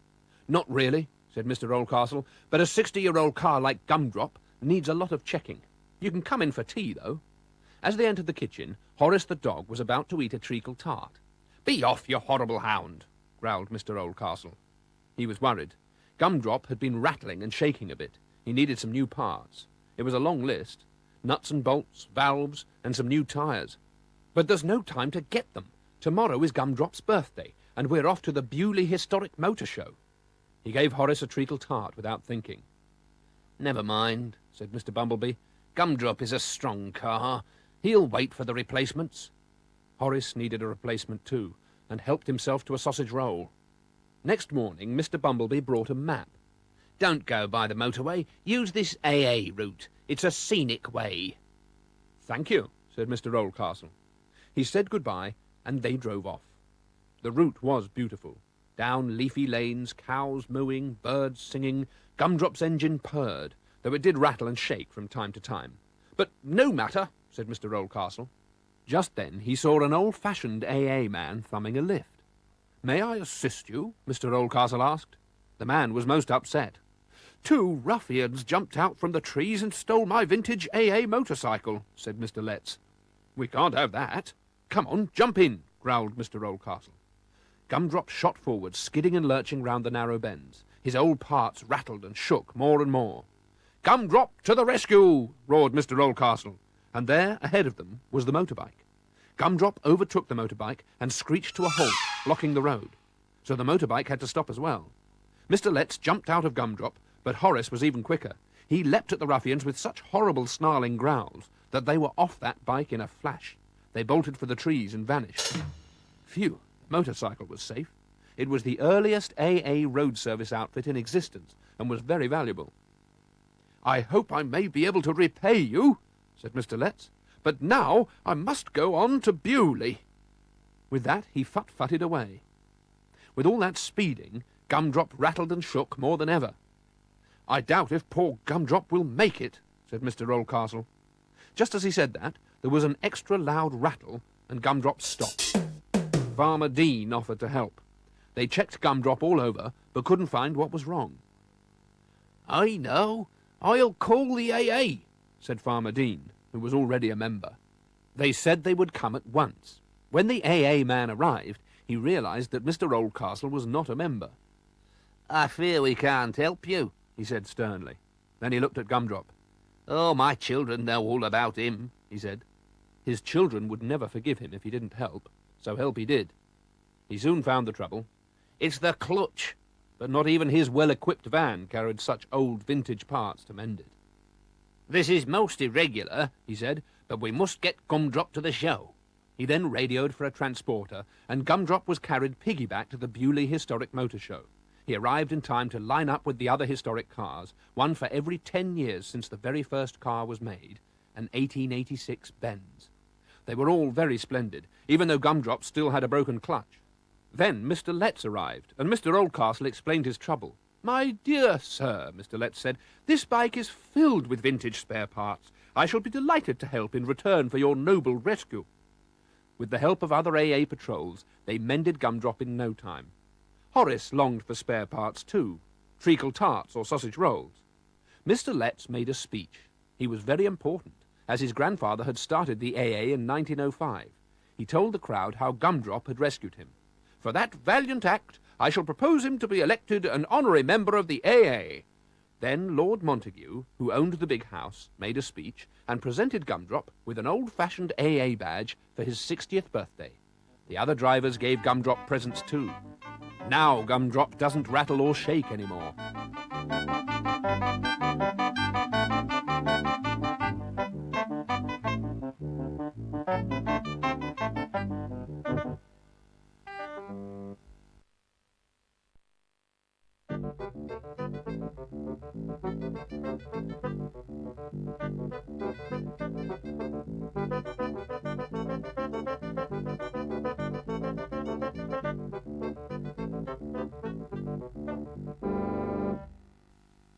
"Not really," said Mr. Oldcastle, "but a 60-year-old car like Gumdrop needs a lot of checking. You can come in for tea, though." As they entered the kitchen, Horace the dog was about to eat a treacle tart. "Be off, you horrible hound," growled Mr. Oldcastle. He was worried. Gumdrop had been rattling and shaking a bit. He needed some new parts. It was a long list. Nuts and bolts, valves, and some new tyres. "But there's no time to get them. Tomorrow is Gumdrop's birthday, and we're off to the Bewley Historic Motor Show." He gave Horace a treacle tart without thinking. "Never mind," said Mr. Bumblebee. "Gumdrop is a strong car. He'll wait for the replacements." Horace needed a replacement too, and helped himself to a sausage roll. Next morning, Mr. Bumblebee brought a map. "Don't go by the motorway. Use this AA route. It's a scenic way." "Thank you," said Mr. Oldcastle. He said goodbye, and they drove off. The route was beautiful. Down leafy lanes, cows mooing, birds singing. Gumdrop's engine purred, though it did rattle and shake from time to time. "But no matter," said Mr. Oldcastle. Just then he saw an old-fashioned AA man thumbing a lift. "May I assist you?" Mr. Oldcastle asked. The man was most upset. "Two ruffians jumped out from the trees and stole my vintage AA motorcycle," said Mr. Letts. "We can't have that." "Come on, jump in," growled Mr. Oldcastle. Gumdrop shot forward, skidding and lurching round the narrow bends. His old parts rattled and shook more and more. "Gumdrop to the rescue!" roared Mr. Oldcastle. And there, ahead of them, was the motorbike. Gumdrop overtook the motorbike and screeched to a halt, blocking the road. So the motorbike had to stop as well. Mr. Letts jumped out of Gumdrop, but Horace was even quicker. He leapt at the ruffians with such horrible snarling growls that they were off that bike in a flash. They bolted for the trees and vanished. Phew, the motorcycle was safe. It was the earliest AA road service outfit in existence and was very valuable. "I hope I may be able to repay you," said Mr. Letts, "but now I must go on to Bewley." With that he fut-futted away. With all that speeding, Gumdrop rattled and shook more than ever. "I doubt if poor Gumdrop will make it," said Mr. Oldcastle. Just as he said that, there was an extra loud rattle, and Gumdrop stopped. Farmer Dean offered to help. They checked Gumdrop all over, but couldn't find what was wrong. "I know. I'll call the AA," said Farmer Dean, who was already a member. They said they would come at once. When the AA man arrived, he realized that Mr. Oldcastle was not a member. "I fear we can't help you," he said sternly. Then he looked at Gumdrop. "Oh, my children know all about him," he said. His children would never forgive him if he didn't help, so help he did. He soon found the trouble. "It's the clutch," but not even his well-equipped van carried such old vintage parts to mend it. "This is most irregular," he said, "but we must get Gumdrop to the show." He then radioed for a transporter, and Gumdrop was carried piggyback to the Bewley Historic Motor Show. He arrived in time to line up with the other historic cars, one for every 10 years since the very first car was made, an 1886 Benz. They were all very splendid, even though Gumdrop still had a broken clutch. Then Mr. Letts arrived, and Mr. Oldcastle explained his trouble. "My dear sir," Mr. Letts said, "this bike is filled with vintage spare parts. I shall be delighted to help in return for your noble rescue." With the help of other AA patrols, they mended Gumdrop in no time. Horace longed for spare parts too, treacle tarts or sausage rolls. Mr. Letts made a speech. He was very important, as his grandfather had started the AA in 1905. He told the crowd how Gumdrop had rescued him. "For that valiant act, I shall propose him to be elected an honorary member of the AA." Then Lord Montague, who owned the big house, made a speech and presented Gumdrop with an old-fashioned AA badge for his 60th birthday. The other drivers gave Gumdrop presents too. Now Gumdrop doesn't rattle or shake anymore.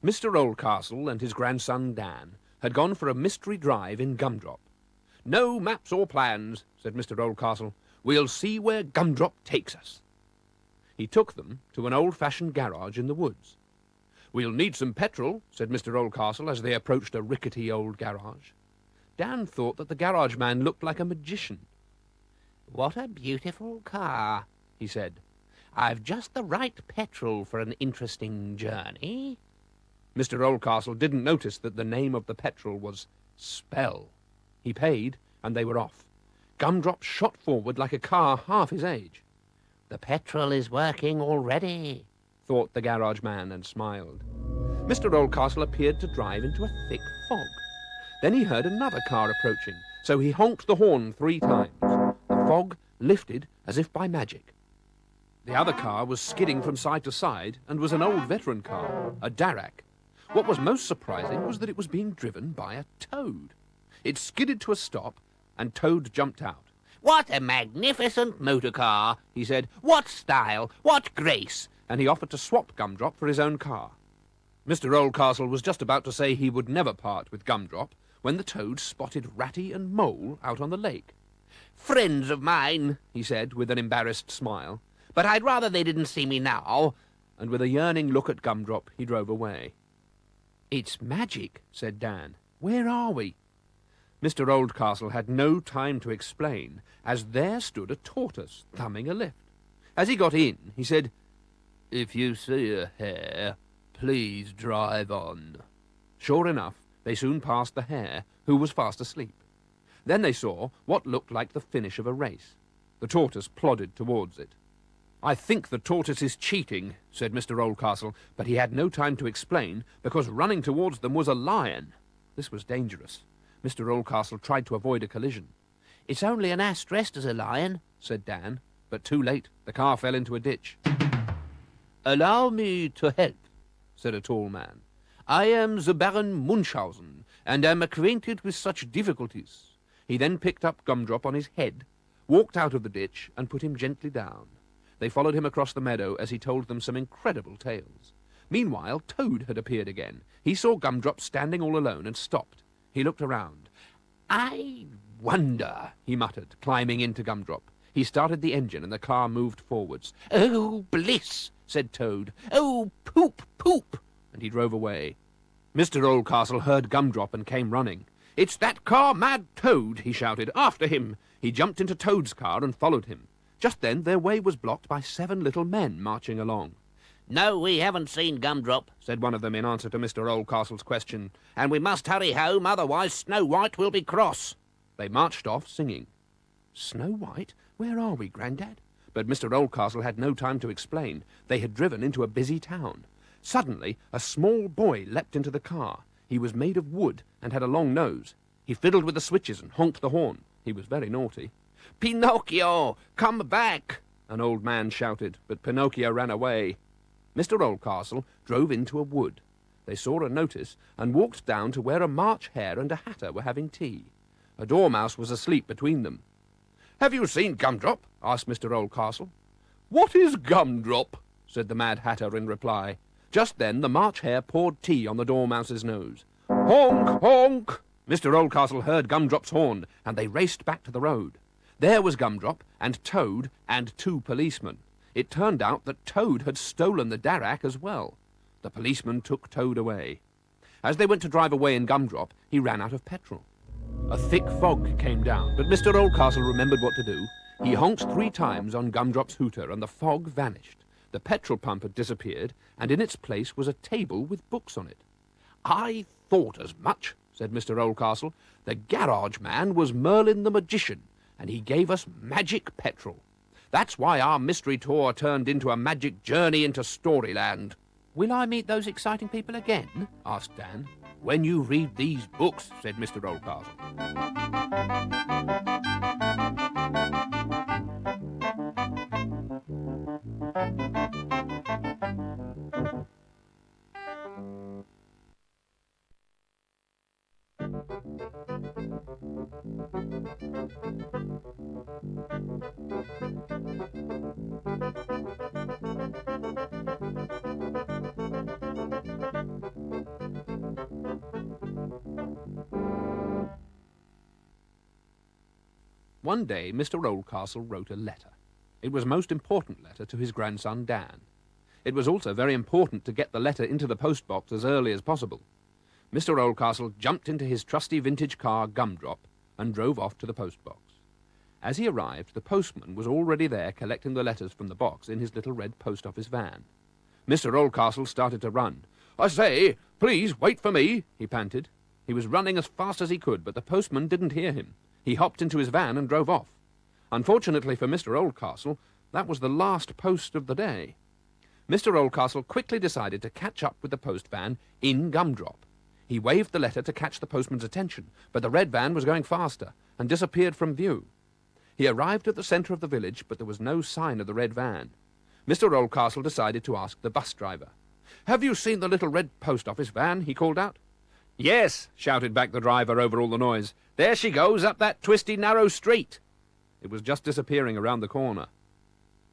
Mr. Oldcastle and his grandson Dan had gone for a mystery drive in Gumdrop. "No maps or plans," said Mr. Oldcastle. "We'll see where Gumdrop takes us." He took them to an old-fashioned garage in the woods. "We'll need some petrol," said Mr. Oldcastle as they approached a rickety old garage. Dan thought that the garage man looked like a magician. "What a beautiful car," he said. "I've just the right petrol for an interesting journey." Mr. Oldcastle didn't notice that the name of the petrol was Spell. He paid, and they were off. Gumdrop shot forward like a car half his age. "The petrol is working already," thought the garage man, and smiled. Mr. Oldcastle appeared to drive into a thick fog. Then he heard another car approaching, so he honked the horn 3 times. The fog lifted as if by magic. The other car was skidding from side to side and was an old veteran car, a Darracq. What was most surprising was that it was being driven by a toad. It skidded to a stop, and Toad jumped out. "What a magnificent motor car," he said. "What style, what grace." And he offered to swap Gumdrop for his own car. Mr. Oldcastle was just about to say he would never part with Gumdrop when the toad spotted Ratty and Mole out on the lake. "Friends of mine," he said with an embarrassed smile, "but I'd rather they didn't see me now." And with a yearning look at Gumdrop, he drove away. "It's magic," said Dan. "Where are we?" Mr. Oldcastle had no time to explain, as there stood a tortoise thumbing a lift. As he got in, he said, "If you see a hare, please drive on." Sure enough, they soon passed the hare, who was fast asleep. Then they saw what looked like the finish of a race. The tortoise plodded towards it. "I think the tortoise is cheating," said Mr. Oldcastle, but he had no time to explain, because running towards them was a lion. This was dangerous. Mr. Oldcastle tried to avoid a collision. "It's only an ass dressed as a lion," said Dan, but too late. The car fell into a ditch. "Allow me to help," said a tall man. "I am the Baron Munchausen, and am acquainted with such difficulties." He then picked up Gumdrop on his head, walked out of the ditch, and put him gently down. They followed him across the meadow as he told them some incredible tales. Meanwhile, Toad had appeared again. He saw Gumdrop standing all alone and stopped. He looked around. "I wonder," he muttered, climbing into Gumdrop. He started the engine, and the car moved forwards. "Oh, bliss," said Toad. "Oh, poop, poop," and he drove away. Mr. Oldcastle heard Gumdrop and came running. "It's that car, Mad Toad," he shouted. "After him!" He jumped into Toad's car and followed him. Just then their way was blocked by 7 little men marching along. "No, we haven't seen Gumdrop," said one of them in answer to Mr. Oldcastle's question. "and we must hurry home, otherwise Snow White will be cross." They marched off, singing. "Snow White? Where are we, Grandad?" But Mr. Oldcastle had no time to explain. They had driven into a busy town. Suddenly, a small boy leapt into the car. He was made of wood and had a long nose. He fiddled with the switches and honked the horn. He was very naughty. "Pinocchio, come back!" an old man shouted, but Pinocchio ran away. Mr. Oldcastle drove into a wood. They saw a notice and walked down to where a March Hare and a Hatter were having tea. A Dormouse was asleep between them. "Have you seen Gumdrop?" asked Mr. Oldcastle. "What is Gumdrop?" said the Mad Hatter in reply. Just then the March Hare poured tea on the Dormouse's nose. "Honk, honk!" Mr. Oldcastle heard Gumdrop's horn, and they raced back to the road. There was Gumdrop, and Toad, and 2 policemen. It turned out that Toad had stolen the Darracq as well. The policeman took Toad away. As they went to drive away in Gumdrop, he ran out of petrol. A thick fog came down, but Mr. Oldcastle remembered what to do. He honked 3 times on Gumdrop's hooter, and the fog vanished. The petrol pump had disappeared, and in its place was a table with books on it. "I thought as much," said Mr. Oldcastle. "The garage man was Merlin the magician, and he gave us magic petrol. That's why our mystery tour turned into a magic journey into Storyland." "Will I meet those exciting people again?" asked Dan. "When you read these books," said Mr. Oldcastle. One day Mr. Oldcastle wrote a letter. It was a most important letter to his grandson Dan. It was also very important to get the letter into the post-box as early as possible. Mr. Oldcastle jumped into his trusty vintage car, Gumdrop, and drove off to the post-box. As he arrived, the postman was already there collecting the letters from the box in his little red post-office van. Mr. Oldcastle started to run. "I say, please wait for me," he panted. He was running as fast as he could, but the postman didn't hear him. He hopped into his van and drove off. Unfortunately for Mr. Oldcastle, that was the last post of the day. Mr. Oldcastle quickly decided to catch up with the post van in Gumdrop. He waved the letter to catch the postman's attention, but the red van was going faster and disappeared from view. He arrived at the centre of the village, but there was no sign of the red van. Mr. Oldcastle decided to ask the bus driver. "Have you seen the little red post office van?" he called out. "Yes," shouted back the driver over all the noise. "There she goes up that twisty, narrow street." It was just disappearing around the corner.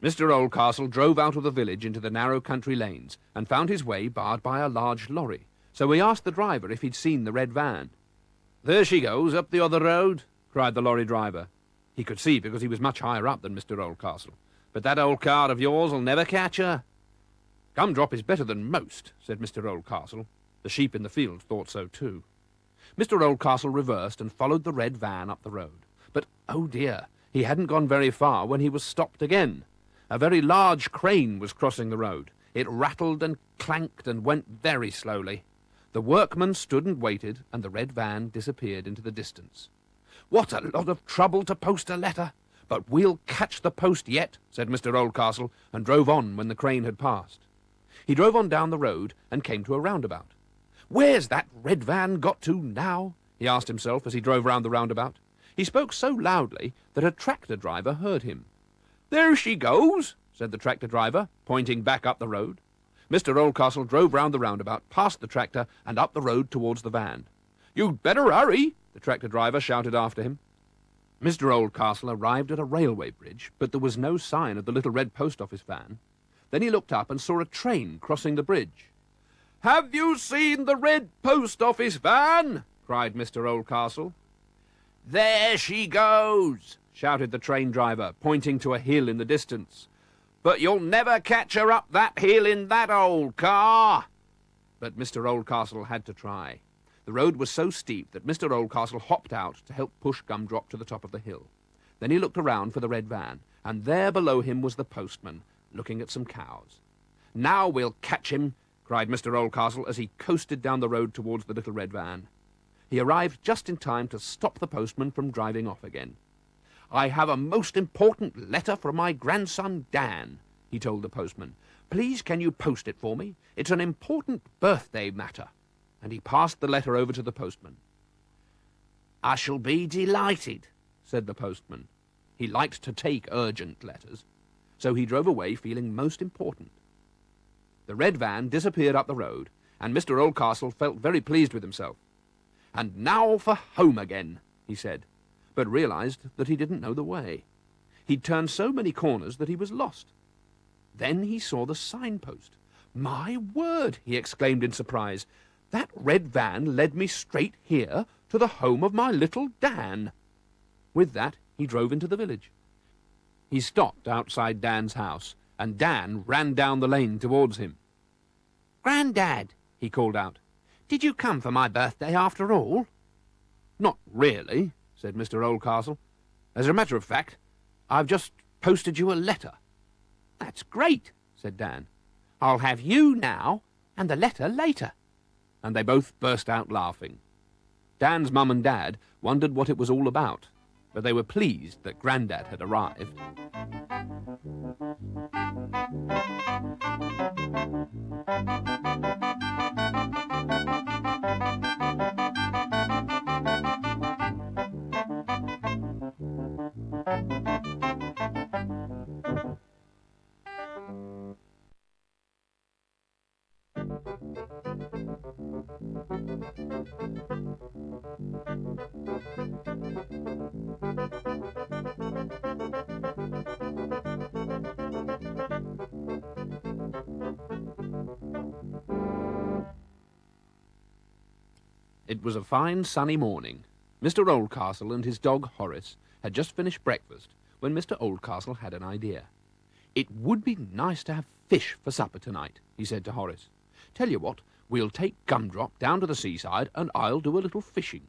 Mr. Oldcastle drove out of the village into the narrow country lanes and found his way barred by a large lorry. So he asked the driver if he'd seen the red van. "There she goes up the other road," cried the lorry driver. He could see because he was much higher up than Mr. Oldcastle. "But that old car of yours will never catch her." "Gumdrop is better than most," said Mr. Oldcastle. The sheep in the field thought so too. Mr. Oldcastle reversed and followed the red van up the road. But, oh dear, he hadn't gone very far when he was stopped again. A very large crane was crossing the road. It rattled and clanked and went very slowly. The workmen stood and waited, and the red van disappeared into the distance. "What a lot of trouble to post a letter! But we'll catch the post yet," said Mr. Oldcastle, and drove on when the crane had passed. He drove on down the road and came to a roundabout. "Where's that red van got to now?" he asked himself as he drove round the roundabout. He spoke so loudly that a tractor driver heard him. "There she goes," said the tractor driver, pointing back up the road. Mr. Oldcastle drove round the roundabout, past the tractor, and up the road towards the van. "You'd better hurry," the tractor driver shouted after him. Mr. Oldcastle arrived at a railway bridge, but there was no sign of the little red post office van. Then he looked up and saw a train crossing the bridge. "Have you seen the red post office van?" cried Mr. Oldcastle. "There she goes," shouted the train driver, pointing to a hill in the distance. "But you'll never catch her up that hill in that old car." But Mr. Oldcastle had to try. The road was so steep that Mr. Oldcastle hopped out to help push Gumdrop to the top of the hill. Then he looked around for the red van, and there below him was the postman, looking at some cows. "Now we'll catch him," cried Mr. Oldcastle as he coasted down the road towards the little red van. He arrived just in time to stop the postman from driving off again. "I have a most important letter from my grandson Dan," he told the postman. "Please can you post it for me? It's an important birthday matter." And he passed the letter over to the postman. "I shall be delighted," said the postman. He liked to take urgent letters, so he drove away feeling most important. The red van disappeared up the road, and Mr. Oldcastle felt very pleased with himself. "And now for home again," he said, but realized that he didn't know the way. He'd turned so many corners that he was lost. Then he saw the signpost. "My word!" he exclaimed in surprise. "That red van led me straight here to the home of my little Dan." With that, he drove into the village. He stopped outside Dan's house, and Dan ran down the lane towards him. "Grandad," he called out, "did you come for my birthday after all?" "Not really," said Mr. Oldcastle. "As a matter of fact, I've just posted you a letter." "That's great," said Dan. "I'll have you now, and the letter later." And they both burst out laughing. Dan's mum and dad wondered what it was all about, but they were pleased that Grandad had arrived. It was a fine sunny morning. Mr. Oldcastle and his dog Horace had just finished breakfast when Mr. Oldcastle had an idea. "It would be nice to have fish for supper tonight," he said to Horace. "Tell you what, we'll take Gumdrop down to the seaside and I'll do a little fishing."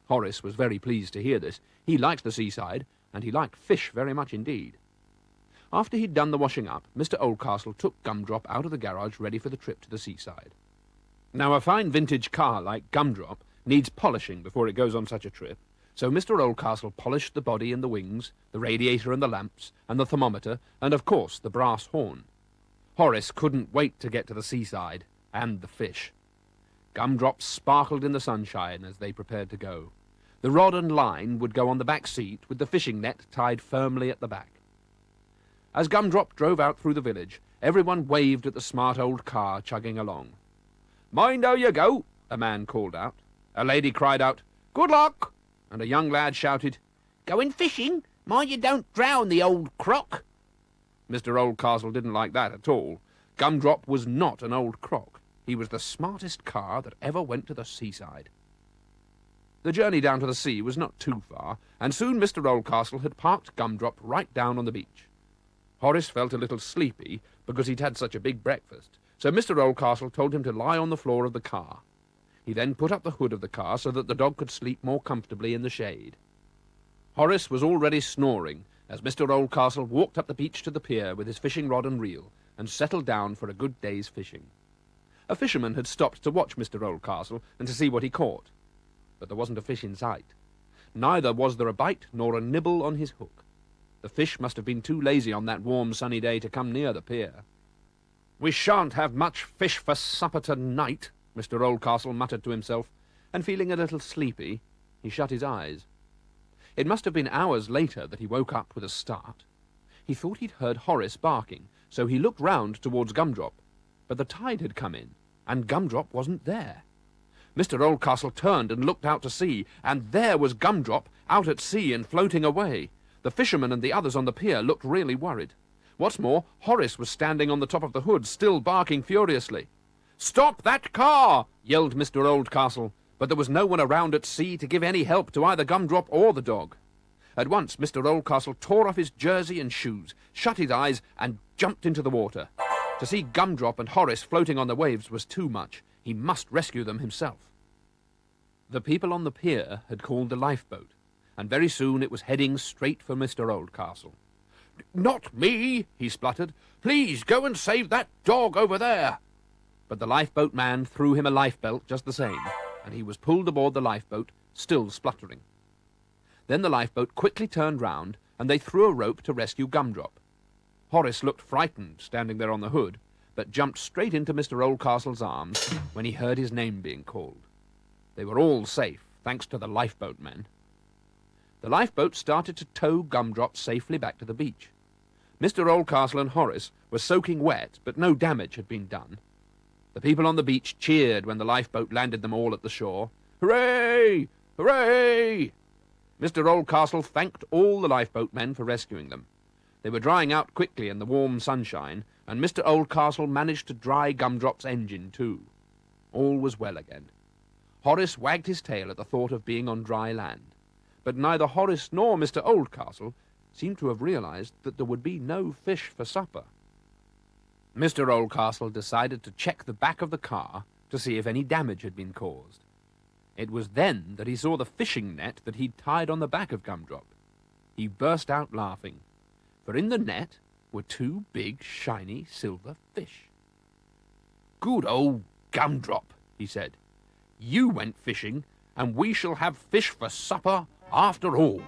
Horace was very pleased to hear this. He liked the seaside, and he liked fish very much indeed. After he'd done the washing up, Mr. Oldcastle took Gumdrop out of the garage ready for the trip to the seaside. Now, a fine vintage car like Gumdrop needs polishing before it goes on such a trip, so Mr. Oldcastle polished the body and the wings, the radiator and the lamps, and the thermometer, and of course the brass horn. Horace couldn't wait to get to the seaside, and the fish. Gumdrop sparkled in the sunshine as they prepared to go. The rod and line would go on the back seat with the fishing net tied firmly at the back. As Gumdrop drove out through the village, everyone waved at the smart old car chugging along. "Mind how you go," a man called out. A lady cried out, "Good luck," and a young lad shouted, "Going fishing? Mind you don't drown the old crock." Mr. Oldcastle didn't like that at all. Gumdrop was not an old crock. He was the smartest car that ever went to the seaside. The journey down to the sea was not too far, and soon Mr. Oldcastle had parked Gumdrop right down on the beach. Horace felt a little sleepy because he'd had such a big breakfast, so Mr. Oldcastle told him to lie on the floor of the car. He then put up the hood of the car so that the dog could sleep more comfortably in the shade. Horace was already snoring as Mr. Oldcastle walked up the beach to the pier with his fishing rod and reel and settled down for a good day's fishing. A fisherman had stopped to watch Mr. Oldcastle and to see what he caught, but there wasn't a fish in sight. Neither was there a bite nor a nibble on his hook. The fish must have been too lazy on that warm, sunny day to come near the pier. "We shan't have much fish for supper tonight," Mr. Oldcastle muttered to himself, and feeling a little sleepy, he shut his eyes. It must have been hours later that he woke up with a start. He thought he'd heard Horace barking, so he looked round towards Gumdrop, but the tide had come in, and Gumdrop wasn't there. Mr. Oldcastle turned and looked out to sea, and there was Gumdrop out at sea and floating away. The fisherman and the others on the pier looked really worried. What's more, Horace was standing on the top of the hood, still barking furiously. "Stop that car!" yelled Mr. Oldcastle, but there was no one around at sea to give any help to either Gumdrop or the dog. At once Mr. Oldcastle tore off his jersey and shoes, shut his eyes, and jumped into the water. To see Gumdrop and Horace floating on the waves was too much. He must rescue them himself. The people on the pier had called the lifeboat, and very soon it was heading straight for Mr. Oldcastle. "Not me," he spluttered. "Please go and save that dog over there." But the lifeboat man threw him a lifebelt just the same, and he was pulled aboard the lifeboat, still spluttering. Then the lifeboat quickly turned round, and they threw a rope to rescue Gumdrop. Horace looked frightened, standing there on the hood, but jumped straight into Mr. Oldcastle's arms when he heard his name being called. They were all safe, thanks to the lifeboat men. The lifeboat started to tow Gumdrop safely back to the beach. Mr. Oldcastle and Horace were soaking wet, but no damage had been done. The people on the beach cheered when the lifeboat landed them all at the shore. "Hooray! Hooray!" Mr. Oldcastle thanked all the lifeboat men for rescuing them. They were drying out quickly in the warm sunshine, and Mr. Oldcastle managed to dry Gumdrop's engine too. All was well again. Horace wagged his tail at the thought of being on dry land, but neither Horace nor Mr. Oldcastle seemed to have realized that there would be no fish for supper. Mr. Oldcastle decided to check the back of the car to see if any damage had been caused. It was then that he saw the fishing net that he'd tied on the back of Gumdrop. He burst out laughing, for in the net were two big, shiny silver fish. "Good old Gumdrop," he said. "You went fishing, and we shall have fish for supper after all."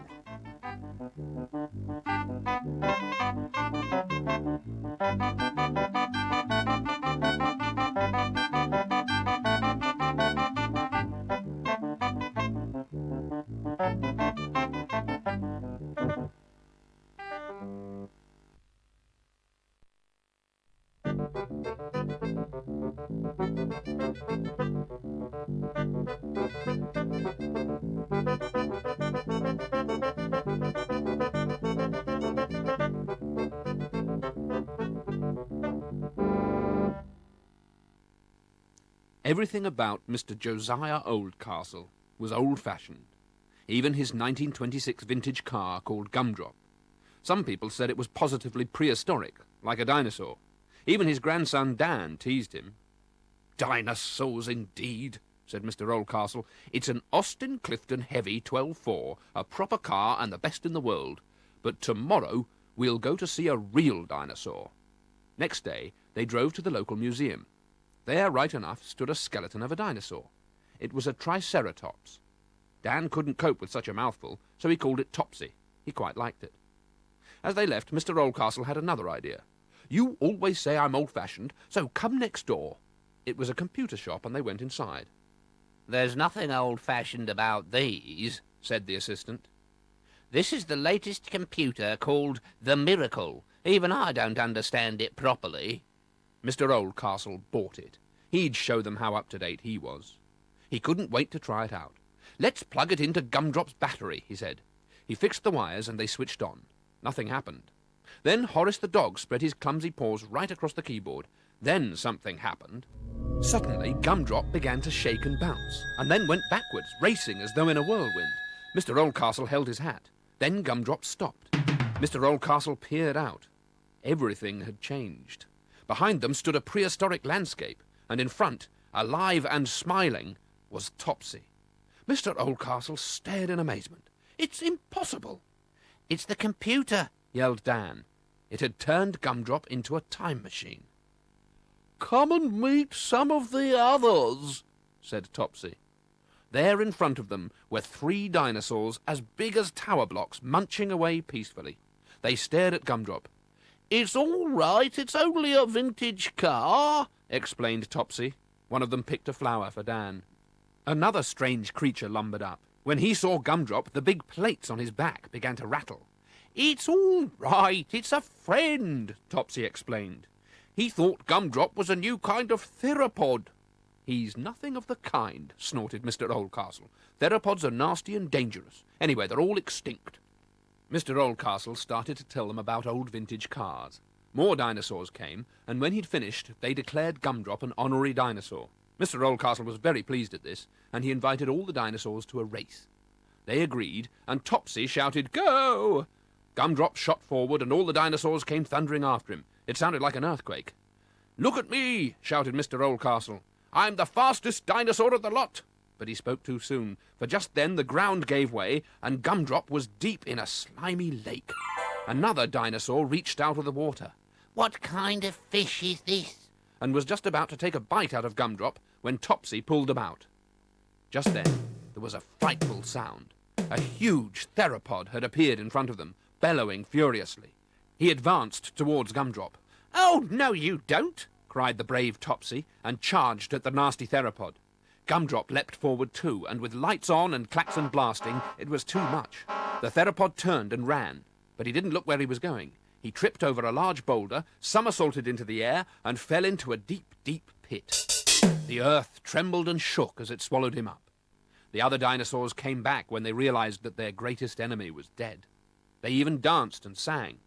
Everything about Mr. Josiah Oldcastle was old-fashioned. even his 1926 vintage car called Gumdrop. Some people said it was positively prehistoric, like a dinosaur. Even his grandson Dan teased him. "Dinosaurs indeed," said Mr. Oldcastle. "It's an Austin Clifton Heavy 12.4, a proper car and the best in the world. But tomorrow we'll go to see a real dinosaur." Next day they drove to the local museum. There, right enough, stood a skeleton of a dinosaur. It was a Triceratops. Dan couldn't cope with such a mouthful, so he called it Topsy. He quite liked it. As they left, Mr. Oldcastle had another idea. "You always say I'm old-fashioned, so come next door." It was a computer shop, and they went inside. "There's nothing old-fashioned about these," said the assistant. "This is the latest computer called the Miracle. Even I don't understand it properly." Mr. Oldcastle bought it. He'd show them how up-to-date he was. He couldn't wait to try it out. "Let's plug it into Gumdrop's battery," he said. He fixed the wires and they switched on. Nothing happened. Then Horace the dog spread his clumsy paws right across the keyboard. Then something happened. Suddenly, Gumdrop began to shake and bounce, and then went backwards, racing as though in a whirlwind. Mr. Oldcastle held his hat. Then Gumdrop stopped. Mr. Oldcastle peered out. Everything had changed. Behind them stood a prehistoric landscape, and in front, alive and smiling, was Topsy. Mr. Oldcastle stared in amazement. "It's impossible!" "It's the computer," yelled Dan. It had turned Gumdrop into a time machine. "Come and meet some of the others," said Topsy. There in front of them were 3 dinosaurs as big as tower blocks, munching away peacefully. They stared at Gumdrop. "It's all right, it's only a vintage car," explained Topsy. One of them picked a flower for Dan. Another strange creature lumbered up. When he saw Gumdrop, the big plates on his back began to rattle. "It's all right, it's a friend," Topsy explained. "He thought Gumdrop was a new kind of theropod." "He's nothing of the kind," snorted Mr. Oldcastle. "Theropods are nasty and dangerous. Anyway, they're all extinct." Mr. Oldcastle started to tell them about old vintage cars. More dinosaurs came, and when he'd finished, they declared Gumdrop an honorary dinosaur. Mr. Oldcastle was very pleased at this, and he invited all the dinosaurs to a race. They agreed, and Topsy shouted, "Go!" Gumdrop shot forward, and all the dinosaurs came thundering after him. It sounded like an earthquake. "Look at me!" shouted Mr. Oldcastle. "I'm the fastest dinosaur of the lot!" But he spoke too soon, for just then the ground gave way, and Gumdrop was deep in a slimy lake. Another dinosaur reached out of the water. "What kind of fish is this?" and was just about to take a bite out of Gumdrop when Topsy pulled him out. Just then, there was a frightful sound. A huge theropod had appeared in front of them, bellowing furiously. He advanced towards Gumdrop. "Oh, no, you don't!" cried the brave Topsy, and charged at the nasty theropod. Gumdrop leapt forward too, and with lights on and klaxon blasting, it was too much. The theropod turned and ran, but he didn't look where he was going. He tripped over a large boulder, somersaulted into the air, and fell into a deep, deep pit. The earth trembled and shook as it swallowed him up. The other dinosaurs came back when they realized that their greatest enemy was dead. They even danced and sang.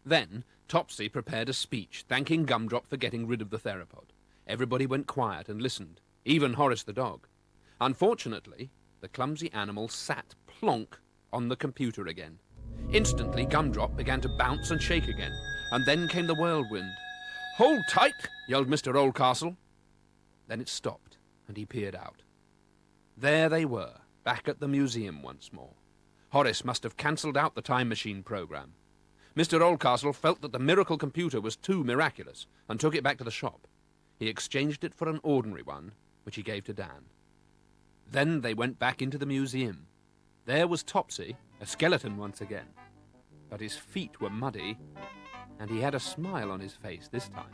Then Topsy prepared a speech, thanking Gumdrop for getting rid of the theropod. Everybody went quiet and listened, even Horace the dog. Unfortunately, the clumsy animal sat plonk on the computer again. Instantly, Gumdrop began to bounce and shake again, and then came the whirlwind. "Hold tight!" yelled Mr. Oldcastle. Then it stopped, and he peered out. There they were, back at the museum once more. Horace must have cancelled out the time machine program. Mr. Oldcastle felt that the miracle computer was too miraculous, and took it back to the shop. He exchanged it for an ordinary one, which he gave to Dan. Then they went back into the museum. There was Topsy, a skeleton once again. But his feet were muddy, and he had a smile on his face this time.